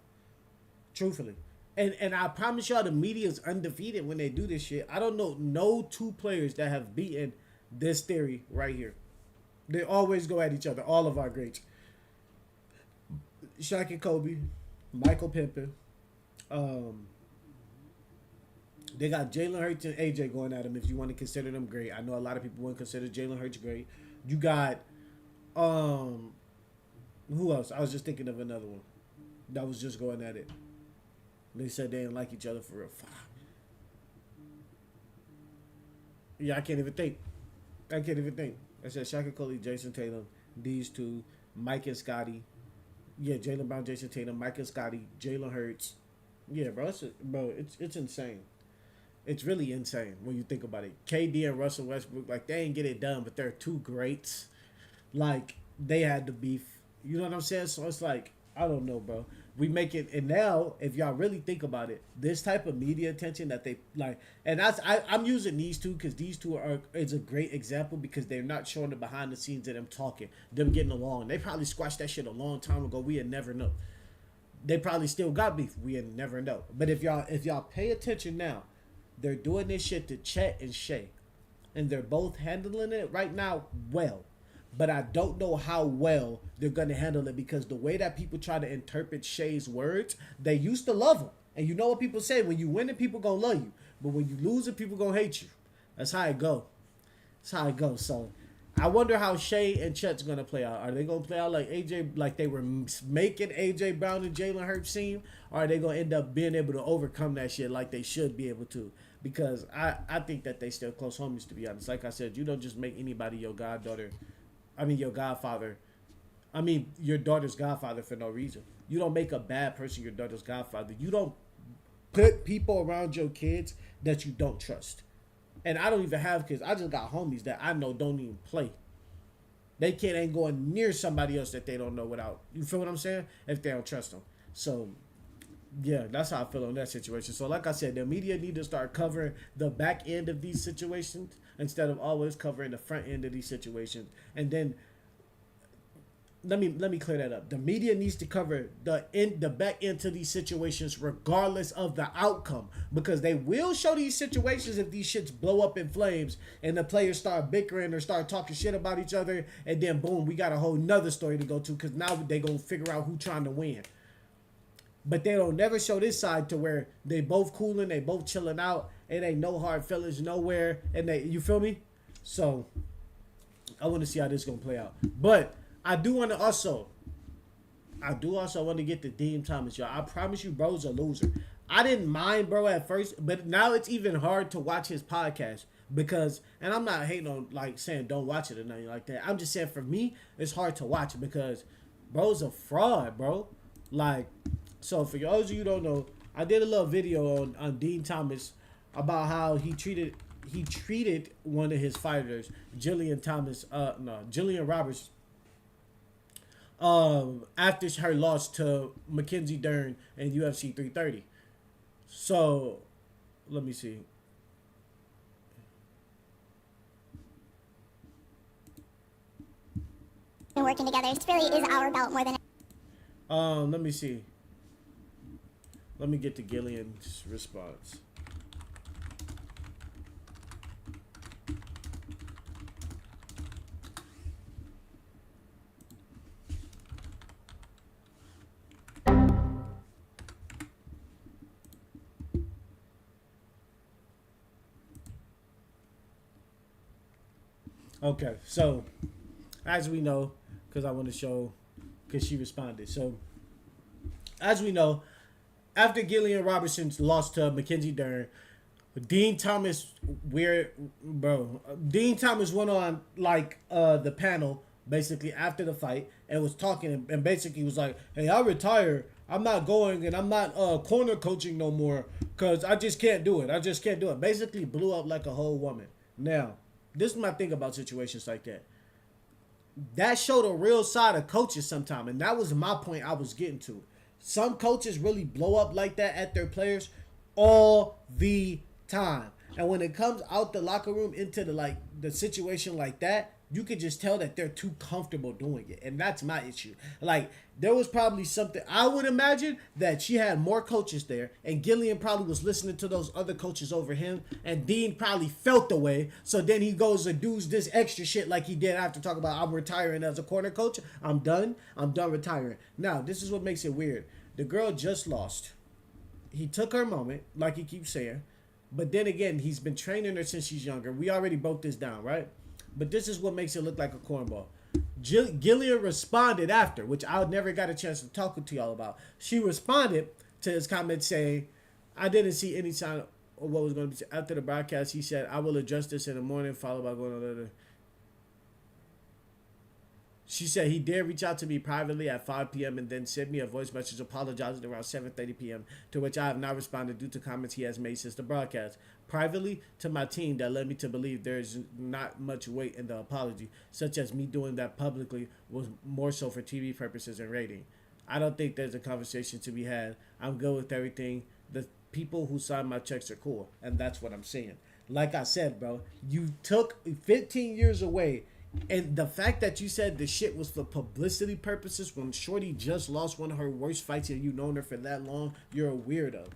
Truthfully. And I promise y'all the media is undefeated when they do this shit. I don't know no 2 players that have beaten this theory right here. They always go at each other. All of our greats. Shaq and Kobe. Michael Pippen. They got Jalen Hurts and AJ going at him if you want to consider them great. I know a lot of people wouldn't consider Jalen Hurts great. You got who else? I was just thinking of another one that was just going at it. They said they didn't like each other for real. Yeah, I can't even think. I said Shaq and Kobe, Jason Tatum, these 2, Mike and Scotty. Yeah, Jaylen Brown, Jason Tatum, Mike and Scotty, Jalen Hurts. Yeah, bro, it's insane. It's really insane when you think about it. KD and Russell Westbrook, like, they ain't get it done, but they're 2 greats. Like, they had the beef. You know what I'm saying? So it's like, I don't know, bro. We make it, and now, if y'all really think about it, this type of media attention that they, like, and I'm using these 2 because these 2 is a great example because they're not showing the behind the scenes of them talking, them getting along. They probably squashed that shit a long time ago. We had never know. They probably still got beef. We had never know. But if y'all pay attention now, they're doing this shit to Chet and Shea. And they're both handling it right now well. But I don't know how well they're going to handle it because the way that people try to interpret Shea's words, they used to love him. And you know what people say, when you win it, people going to love you. But when you lose it, people going to hate you. That's how it go. So I wonder how Shea and Chet's going to play out. Are they going to play out like AJ, like they were making AJ Brown and Jalen Hurts seem? Or are they going to end up being able to overcome that shit like they should be able to? Because I think that they still close homies, to be honest. Like I said, you don't just make anybody your godfather. Your daughter's godfather for no reason. You don't make a bad person your daughter's godfather. You don't put people around your kids that you don't trust. And I don't even have kids. I just got homies that I know don't even play. They ain't going near somebody else that they don't know without. You feel what I'm saying? If they don't trust them. So, yeah, that's how I feel on that situation. So, like I said, the media need to start covering the back end of these situations instead of always covering the front end of these situations. And then let me clear that up. The media needs to cover the back end to these situations regardless of the outcome, because they will show these situations if these shits blow up in flames and the players start bickering or start talking shit about each other, and then boom, we got a whole nother story to go to, because now they gonna figure out who trying to win. But they don't never show this side to where they both cooling, they both chilling out, it ain't no hard feelings nowhere, and you feel me? So I want to see how this is gonna play out. But I do also want to get to Dean Thomas, y'all. I promise you, bro's a loser. I didn't mind bro at first, but now it's even hard to watch his podcast because, and I'm not hating on like saying don't watch it or nothing like that. I'm just saying for me, it's hard to watch because bro's a fraud, bro. Like, so for those of you who don't know, I did a little video on Dean Thomas about how he treated one of his fighters, Jillian Roberts, after her loss to Mackenzie Dern in UFC 330. So, let me see. Been working together. This really is our belt more than. Let me see. Let me get to Gillian's response. Okay, so as we know, because I want to show, because she responded. So as we know, after Gillian Robertson lost to Mackenzie Dern, Dean Thomas went on like the panel basically after the fight and was talking and basically was like, "Hey, I retired. I'm not going and I'm not corner coaching no more because I just can't do it. I just can't do it." Basically blew up like a whole woman. Now, this is my thing about situations like that. That showed a real side of coaches sometime, and that was my point I was getting to. Some coaches really blow up like that at their players all the time. And when it comes out the locker room into the situation like that, you could just tell that they're too comfortable doing it. And that's my issue. Like, there was probably something, I would imagine that she had more coaches there, and Gillian probably was listening to those other coaches over him, and Dean probably felt the way. So then he goes and does this extra shit like he did after talking about, "I'm retiring as a corner coach. I'm done retiring." Now, this is what makes it weird. The girl just lost. He took her moment, like he keeps saying. But then again, he's been training her since she's younger. We already broke this down, right? But this is what makes it look like a cornball. Gillian responded after, which I never got a chance to talk to y'all about. She responded to his comment saying, "I didn't see any sign of what was going to be." After the broadcast, he said, "I will address this in the morning," followed by going on. She said he did reach out to me privately at 5 p.m. and then sent me a voice message apologizing around 7:30 p.m., to which I have not responded due to comments he has made since the broadcast. Privately to my team, that led me to believe there is not much weight in the apology, such as me doing that publicly was more so for TV purposes and rating. I don't think there's a conversation to be had. I'm good with everything. The people who sign my checks are cool, and that's what I'm saying. Like I said, bro, you took 15 years away. And the fact that you said the shit was for publicity purposes when Shorty just lost one of her worst fights and you've known her for that long, you're a weirdo.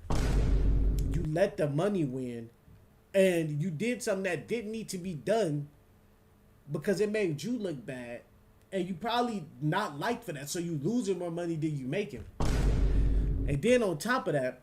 You let the money win and you did something that didn't need to be done because it made you look bad and you probably not liked for that, so you losing more money than you making. And then on top of that,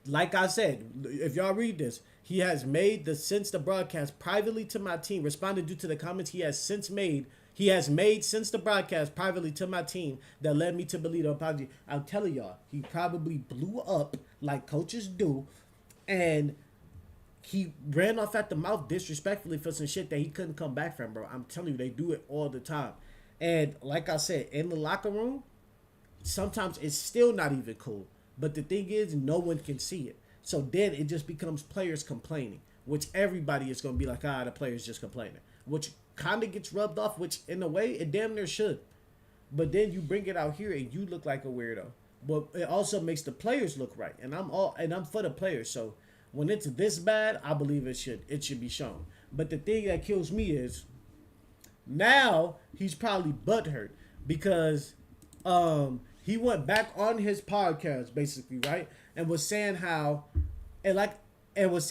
like I said, if y'all read this, he has made since the broadcast privately to my team, responded due to the comments he has made since the broadcast privately to my team that led me to believe the apology. I'm telling y'all, he probably blew up like coaches do, and he ran off at the mouth disrespectfully for some shit that he couldn't come back from, bro. I'm telling you, they do it all the time. And like I said, in the locker room, sometimes it's still not even cool. But the thing is, no one can see it. So then it just becomes players complaining, which everybody is going to be like, the player's just complaining, which kind of gets rubbed off, which in a way it damn near should. But then you bring it out here and you look like a weirdo. But it also makes the players look right. And I'm for the players. So when it's this bad, I believe it should be shown. But the thing that kills me is now he's probably butthurt. because he went back on his podcast basically, right, and was saying how he is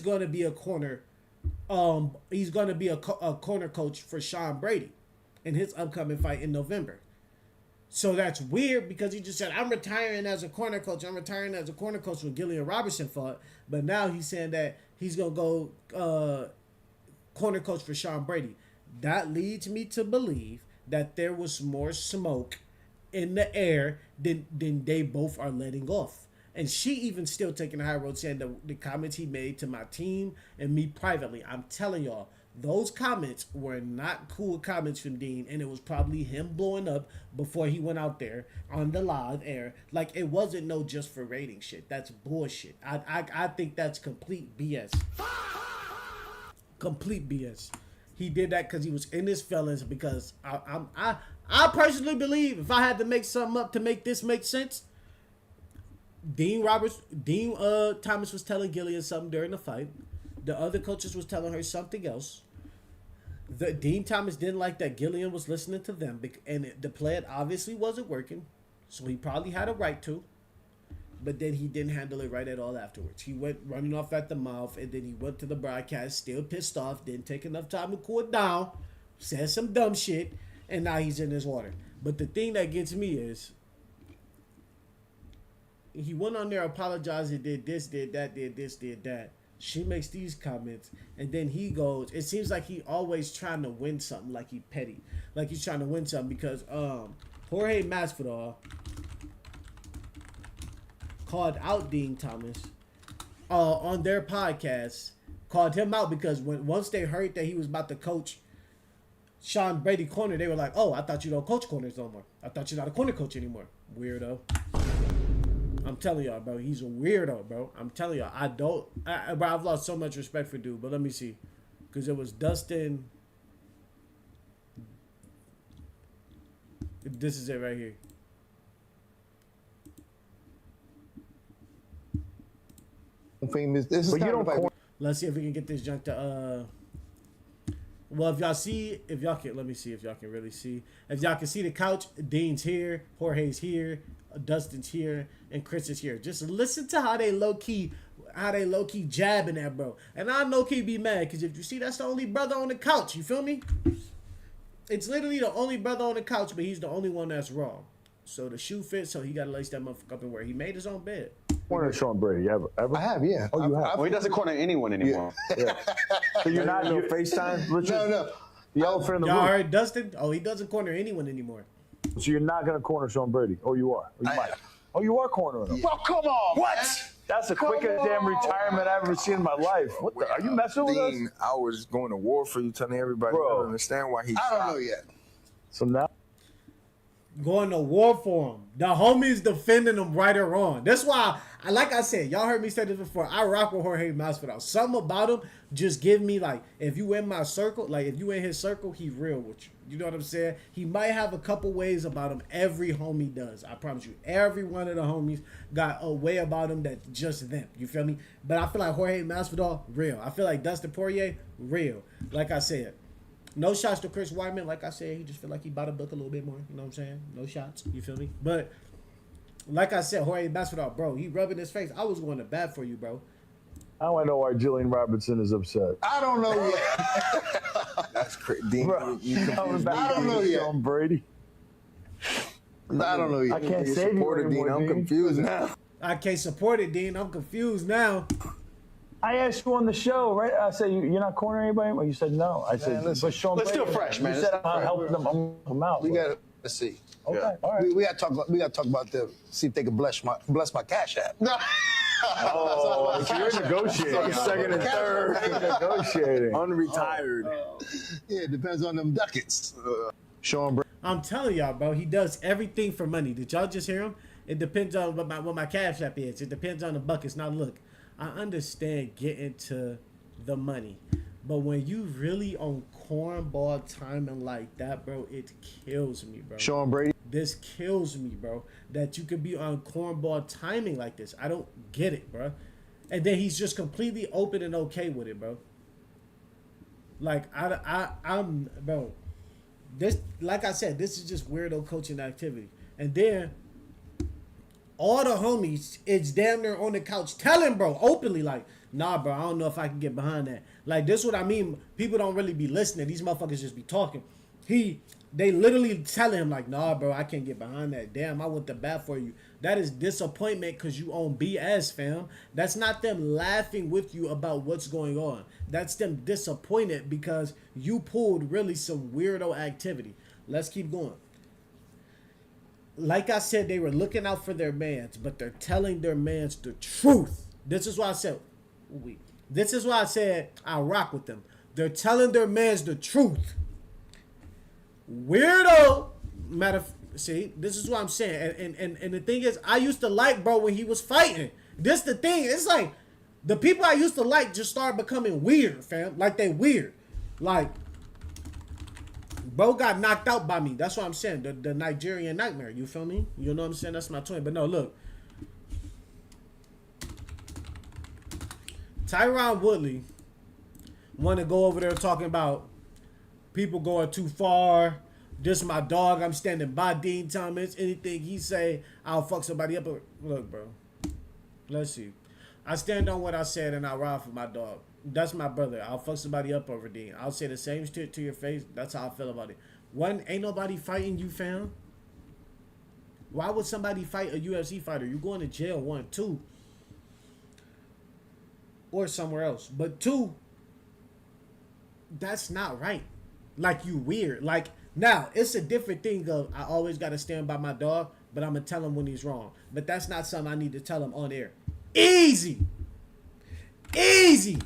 gonna be a corner. He's gonna be a corner coach for Sean Brady in his upcoming fight in November. So that's weird because he just said, I'm retiring as a corner coach. I'm retiring as a corner coach when Gillian Robertson fought. But now he's saying that he's going to go corner coach for Sean Brady. That leads me to believe that there was more smoke in the air than they both are letting off. And she even still taking the high road saying the comments he made to my team and me privately. I'm telling y'all, those comments were not cool comments from Dean, and it was probably him blowing up before he went out there on the live air. Like, it wasn't no just for rating shit. That's bullshit. I think that's complete BS. Complete BS. He did that because he was in his feelings. Because I personally believe if I had to make something up to make this make sense, Dean Thomas was telling Gillian something during the fight. The other coaches was telling her something else. Dean Thomas didn't like that Gillian was listening to them, and the plan obviously wasn't working, so he probably had a right to. But then he didn't handle it right at all afterwards. He went running off at the mouth, and then he went to the broadcast still pissed off, didn't take enough time to cool it down, said some dumb shit, and now he's in his water. But the thing that gets me is he went on there, apologized, and did this, did that, did this, did that. She makes these comments, and then he goes. It seems like he always trying to win something, like he petty, like he's trying to win something because Jorge Masvidal called out Dean Thomas on their podcast, called him out because once they heard that he was about to coach Sean Brady corner, they were like, "Oh, I thought you don't coach corners no more. I thought you're not a corner coach anymore, weirdo." I'm telling y'all, bro. He's a weirdo, bro. I'm telling y'all. Bro, I've lost so much respect for dude. But let me see. Because it was Dustin. This is it right here. Famous. This is but you don't. Let's see if we can get this junk to. Well, if y'all can, let me see if y'all can really see. If y'all can see the couch, Dean's here, Jorge's here, Dustin's here, and Chris is here. Just listen to how they low key jabbing that, bro. And I low key be mad because if you see, that's the only brother on the couch. You feel me? It's literally the only brother on the couch, but he's the only one that's wrong. So the shoe fits, so he got to lace that motherfucker up and wear. He made his own bed. Corner Sean Brady, you ever? I have, yeah. Oh, you have? Well, he doesn't corner anyone anymore. Yeah. So you're not your FaceTime? No. The elephant in the Y'all room. heard Dustin? Oh, he doesn't corner anyone anymore. So you're not going to corner Sean Brady? Oh, you are? Or you might. Oh, you are cornering him? Well, come on. What? That's the quickest damn retirement I've ever seen in my life. What the? Are you messing with us? Dean, I was going to war for you, telling everybody I don't understand why he's I don't know yet. So now? Going to war for him. The homies defending him right or wrong. That's why, like I said, y'all heard me say this before. I rock with Jorge Masvidal. Something about him just give me like, if you in my circle, like if you in his circle, he real with you. You know what I'm saying? He might have a couple ways about him. Every homie does. I promise you. Every one of the homies got a way about him that's just them. You feel me? But I feel like Jorge Masvidal, real. I feel like Dustin Poirier, real. Like I said. No shots to Chris Weidman. Like I said, he just feel like he bought a book a little bit more. You know what I'm saying? No shots. You feel me? But like I said, Jorge Masvidal, bro, he rubbing his face. I was going to bat for you, bro. I don't know why Jillian Robinson is upset. I don't know yet. That's crazy. Dean, Bro, you confused me. I don't know yet. Sean Brady. I don't know yet. I can't save you Dean. anymore, I'm Dean. confused now. I can't support it, Dean. I'm confused now. I asked you on the show, right? I said, you're not cornering anybody? Well, you said no. I said, listen, but Sean let's Brady. do it fresh, man. You Let's said I'm helping them. I'm helping them out. We got to see. Okay, all right. We got to talk. We got to talk about see if they can bless my cash app. No. Oh, so you're negotiating. Second and third. Negotiating. Unretired. Yeah, it depends on them ducats. Sean Brady. I'm telling y'all, bro, he does everything for money. Did y'all just hear him? It depends on what my cash app is. It depends on the buckets. Now, look, I understand getting to the money. But when you really on cornball timing like that, bro, it kills me, bro. Sean Brady. This kills me, bro. That you could be on cornball timing like this. I don't get it, bro. And then he's just completely open and okay with it, bro. Like I'm, bro. This, like I said, this is just weirdo coaching activity. And then all the homies, it's damn near on the couch telling bro openly like, nah, bro, I don't know if I can get behind that. Like, this what I mean. People don't really be listening. These motherfuckers just be talking. They literally telling him like, nah, bro, I can't get behind that. Damn, I went to bat for you. That is disappointment because you own BS, fam. That's not them laughing with you about what's going on. That's them disappointed because you pulled really some weirdo activity. Let's keep going. Like I said, they were looking out for their mans, but they're telling their mans the truth. This is why I said, this is why I said I rock with them. They're telling their mans the truth. Weirdo. See, this is what I'm saying. And the thing is, I used to like bro when he was fighting. This the thing. It's like the people I used to like just start becoming weird, fam. Like they weird. Like bro got knocked out by me. That's what I'm saying. The Nigerian nightmare. You feel me? You know what I'm saying? That's my twin. But no, look. Tyron Woodley want to go over there talking about people going too far. This my dog. I'm standing by Dean Thomas. Anything he say, I'll fuck somebody up. Look, bro. Let's see. I stand on what I said and I ride for my dog. That's my brother. I'll fuck somebody up over Dean. I'll say the same shit to your face. That's how I feel about it. One, ain't nobody fighting you, fam. Why would somebody fight a UFC fighter? You going to jail, 1, 2. Or somewhere else. But 2, that's not right. Like, you weird. Like, now, it's a different thing of I always got to stand by my dog, but I'm going to tell him when he's wrong. But that's not something I need to tell him on air. Easy. Easy.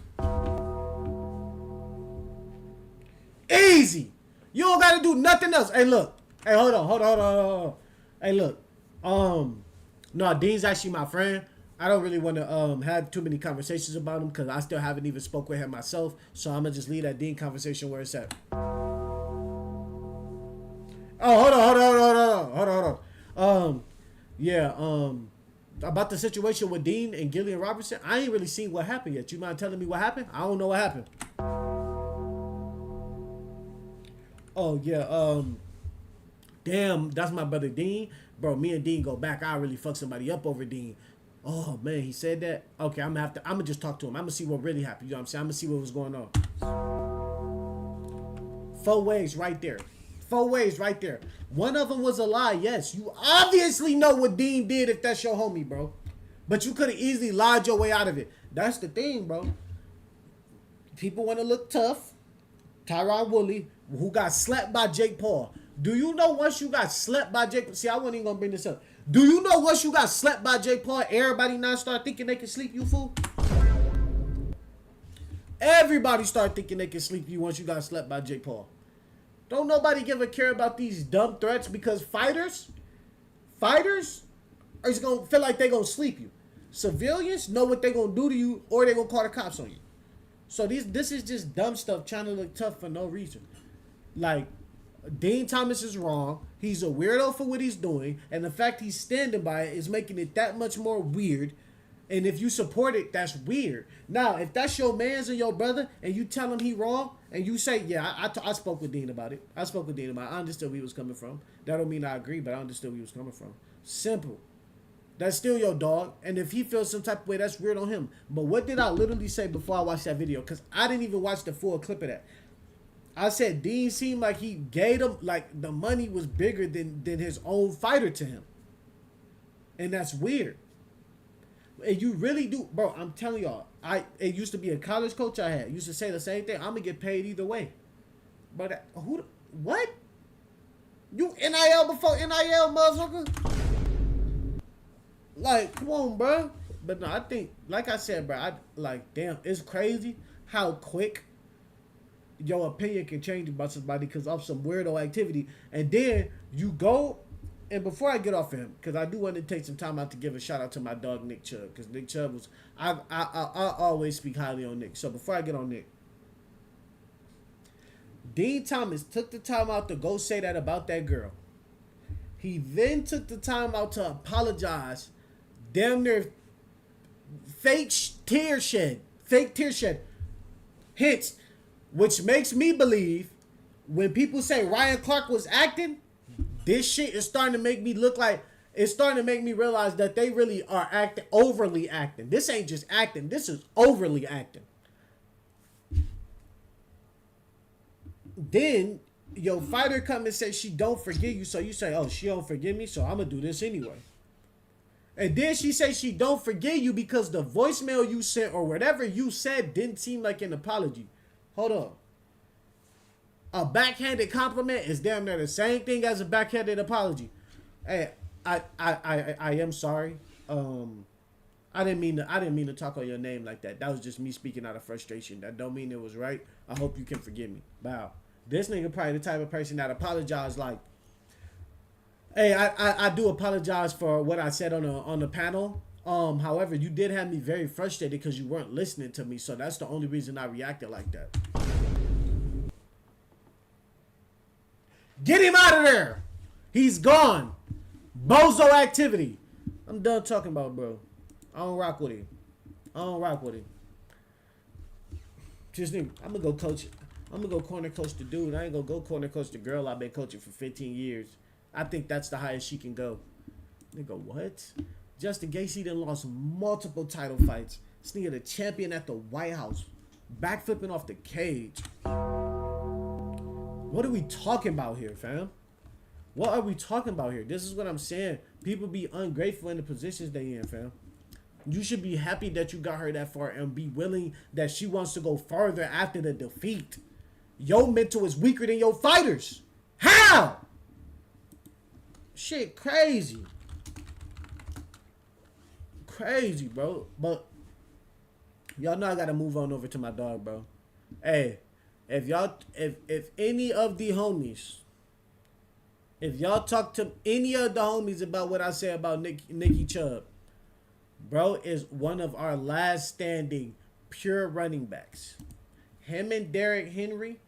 Easy. You don't got to do nothing else. Hey, look. Hey, hold on. Hey, look. No, Dean's actually my friend. I don't really want to have too many conversations about him because I still haven't even spoke with him myself. So I'm going to just leave that Dean conversation where it's at. Oh, hold on. Yeah, about the situation with Dean and Gillian Robertson, I ain't really seen what happened yet. You mind telling me what happened? I don't know what happened. Oh, yeah, damn, that's my brother Dean. Bro, me and Dean go back. I really fuck somebody up over Dean. Oh, man, he said that? Okay, I'm gonna just talk to him. I'm gonna see what really happened. You know what I'm saying? I'm gonna see what was going on. 4 ways right there. 4 ways right there. One of them was a lie, yes. You obviously know what Dean did if that's your homie, bro. But you could have easily lied your way out of it. That's the thing, bro. People want to look tough. Tyron Woodley, who got slept by Jake Paul. Do you know once you got slept by Jake... See, I wasn't even going to bring this up. Do you know once you got slept by Jake Paul, everybody now start thinking they can sleep you, fool? Everybody start thinking they can sleep you once you got slept by Jake Paul. Don't nobody give a care about these dumb threats because fighters are just going to feel like they're going to sleep you. Civilians know what they're going to do to you or they're going to call the cops on you. So this is just dumb stuff trying to look tough for no reason. Like, Dean Thomas is wrong. He's a weirdo for what he's doing. And the fact he's standing by it is making it that much more weird. And if you support it, that's weird. Now, if that's your man's or your brother and you tell him he wrong and you say, yeah, I spoke with Dean about it. I understood where he was coming from. That don't mean I agree, but I understood where he was coming from. Simple. That's still your dog. And if he feels some type of way, that's weird on him. But what did I literally say before I watched that video? Because I didn't even watch the full clip of that. I said Dean seemed like he gave him, like the money was bigger than his own fighter to him. And that's weird. And you really do, bro, I'm telling y'all, it used to be a college coach I had. Used to say the same thing. I'm going to get paid either way. But what? You NIL before NIL, motherfucker? Like, come on, bro. But no, I think, like I said, bro, damn, it's crazy how quick your opinion can change about somebody because of some weirdo activity. And then you go, and before I get off of him, because I do want to take some time out to give a shout out to my dog Nick Chubb, because Nick Chubb was, I always speak highly on Nick. So before I get on Nick, Dean Thomas took the time out to go say that about that girl. He then took the time out to apologize, damn near fake tear shed, hence, which makes me believe when people say Ryan Clark was acting, this shit is starting to make me look like, it's starting to make me realize that they really are acting, overly acting. This ain't just acting, this is overly acting. Then your fighter come and say she don't forgive you, so you say, oh, she don't forgive me, so I'm gonna do this anyway. And then she say she don't forgive you because the voicemail you sent or whatever you said didn't seem like an apology. Hold on. A backhanded compliment is damn near the same thing as a backhanded apology. Hey, I am sorry. I didn't mean to talk on your name like that. That was just me speaking out of frustration. That don't mean it was right. I hope you can forgive me. Wow. This nigga probably the type of person that apologized like, hey, I do apologize for what I said on the panel. However, you did have me very frustrated because you weren't listening to me, so that's the only reason I reacted like that. Get him out of there. He's gone. Bozo activity. I'm done talking about bro. I don't rock with him. Just think, I'm gonna go coach. I'm gonna go corner coach the dude. I ain't gonna go corner coach the girl I've been coaching for 15 years. I think that's the highest she can go. Nigga, what? Justin Gaethje done lost multiple title fights. This nigga the champion at the White House. Backflipping off the cage. What are we talking about here, fam? What are we talking about here? This is what I'm saying. People be ungrateful in the positions they in, fam. You should be happy that you got her that far and be willing that she wants to go further after the defeat. Your mental is weaker than your fighters. How? Shit crazy. Crazy, bro. But y'all know I gotta move on over to my dog, bro. Hey, if any of the homies, if y'all talk to any of the homies about what I say about Nick Chubb, bro is one of our last standing pure running backs. Him and Derrick Henry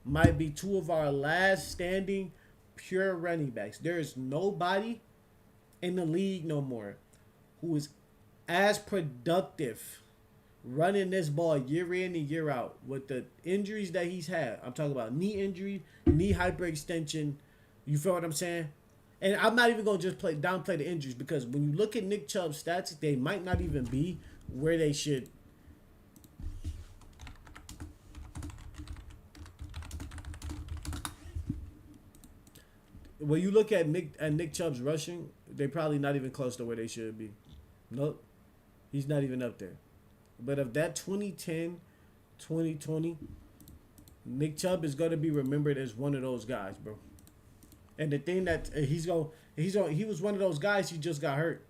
might be two of our last standing pure running backs. There is nobody in the league no more who is as productive running this ball year in and year out with the injuries that he's had. I'm talking about knee injury, knee hyperextension. You feel what I'm saying? And I'm not even going to just downplay the injuries, because when you look at Nick Chubb's stats, they might not even be where they should. When you look at Nick Chubb's rushing, they're probably not even close to where they should be. Nope. He's not even up there. But of that 2010, 2020, Nick Chubb is going to be remembered as one of those guys, bro. And the thing that he was one of those guys, he just got hurt.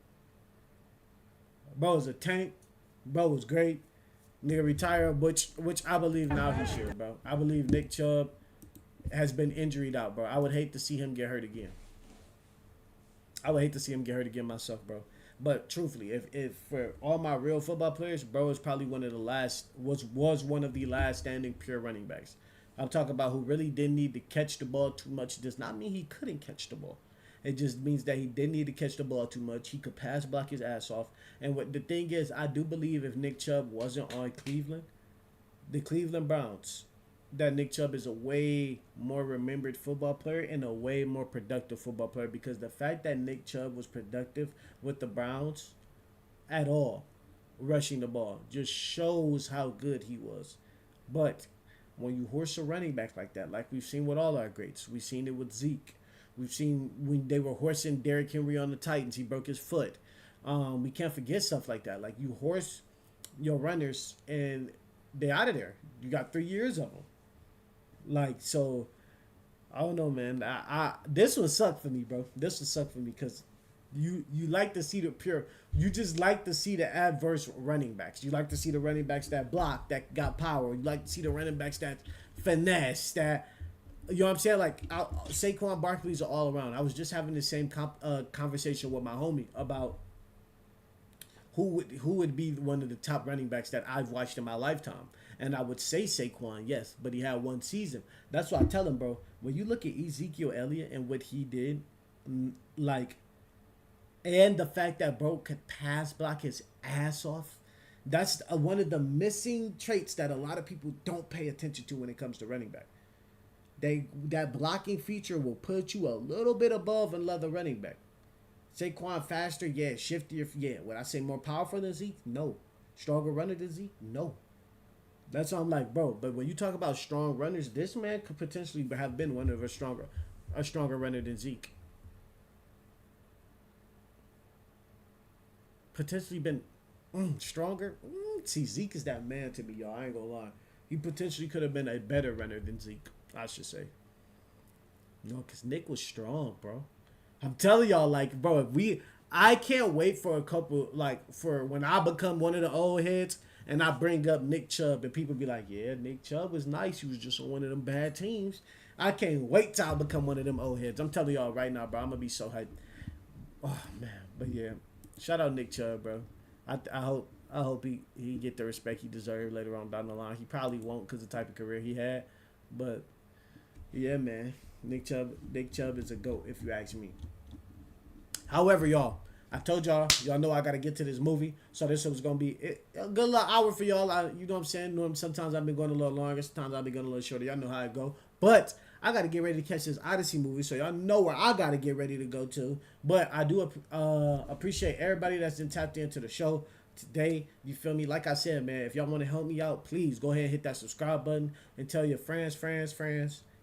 Bro was a tank. Bro was great. Nigga retired, which I believe now he should, bro. I believe Nick Chubb has been injured out, bro. I would hate to see him get hurt again. I would hate to see him get hurt again myself, bro. But truthfully, if for all my real football players, bro is probably one of the last, was one of the last standing pure running backs. I'm talking about who really didn't need to catch the ball too much. It does not mean he couldn't catch the ball. It just means that he didn't need to catch the ball too much. He could pass block his ass off. And what the thing is, I do believe if Nick Chubb wasn't on Cleveland, the Cleveland Browns, that Nick Chubb is a way more remembered football player and a way more productive football player, because the fact that Nick Chubb was productive with the Browns at all, rushing the ball, just shows how good he was. But when you horse a running back like that, like we've seen with all our greats, we've seen it with Zeke. We've seen when they were horsing Derrick Henry on the Titans, he broke his foot. We can't forget stuff like that. Like, you horse your runners and they're out of there. You got 3 years of them. Like, so, I don't know, man. This would suck for me, bro. This would suck for me because you like to see the pure. You just like to see the adverse running backs. You like to see the running backs that block, that got power. You like to see the running backs that finesse, that, you know what I'm saying? Like, Saquon Barkley's are all around. I was just having the same conversation with my homie about who would be one of the top running backs that I've watched in my lifetime. And I would say Saquon, yes, but he had one season. That's why I tell him, bro, when you look at Ezekiel Elliott and what he did, like, and the fact that bro could pass block his ass off, that's one of the missing traits that a lot of people don't pay attention to when it comes to running back. that blocking feature will put you a little bit above another running back. Saquon faster, yeah. Shiftier, yeah. Would I say more powerful than Zeke? No. Stronger runner than Zeke? No. That's why I'm like, bro. But when you talk about strong runners, this man could potentially have been one of a stronger runner than Zeke. Potentially been stronger. See, Zeke is that man to me, y'all. I ain't gonna lie. He potentially could have been a better runner than Zeke, I should say. No, because Nick was strong, bro. I'm telling y'all, like, bro, I can't wait for a couple, like, for when I become one of the old heads and I bring up Nick Chubb and people be like, yeah, Nick Chubb was nice. He was just on one of them bad teams. I can't wait till I become one of them old heads. I'm telling y'all right now, bro. I'm going to be so hyped. Oh, man. But, yeah. Shout out Nick Chubb, bro. I hope he get the respect he deserves later on down the line. He probably won't because of the type of career he had. But, yeah, man. Nick Chubb is a GOAT, if you ask me. However, y'all, I told y'all know I got to get to this movie. So this was going to be a good little hour for y'all. You know what I'm saying? Sometimes I've been going a little longer. Sometimes I've been going a little shorter. Y'all know how it go. But I got to get ready to catch this Odyssey movie. So y'all know where I got to get ready to go to. But I do appreciate everybody that's been tapped into the show today. You feel me? Like I said, man, if y'all want to help me out, please go ahead and hit that subscribe button and tell your friends.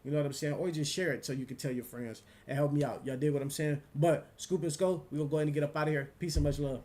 You know what I'm saying? Or just share it so you can tell your friends and help me out. Y'all did what I'm saying? But Scoop and Skull, we're going to go ahead and get up out of here. Peace and much love.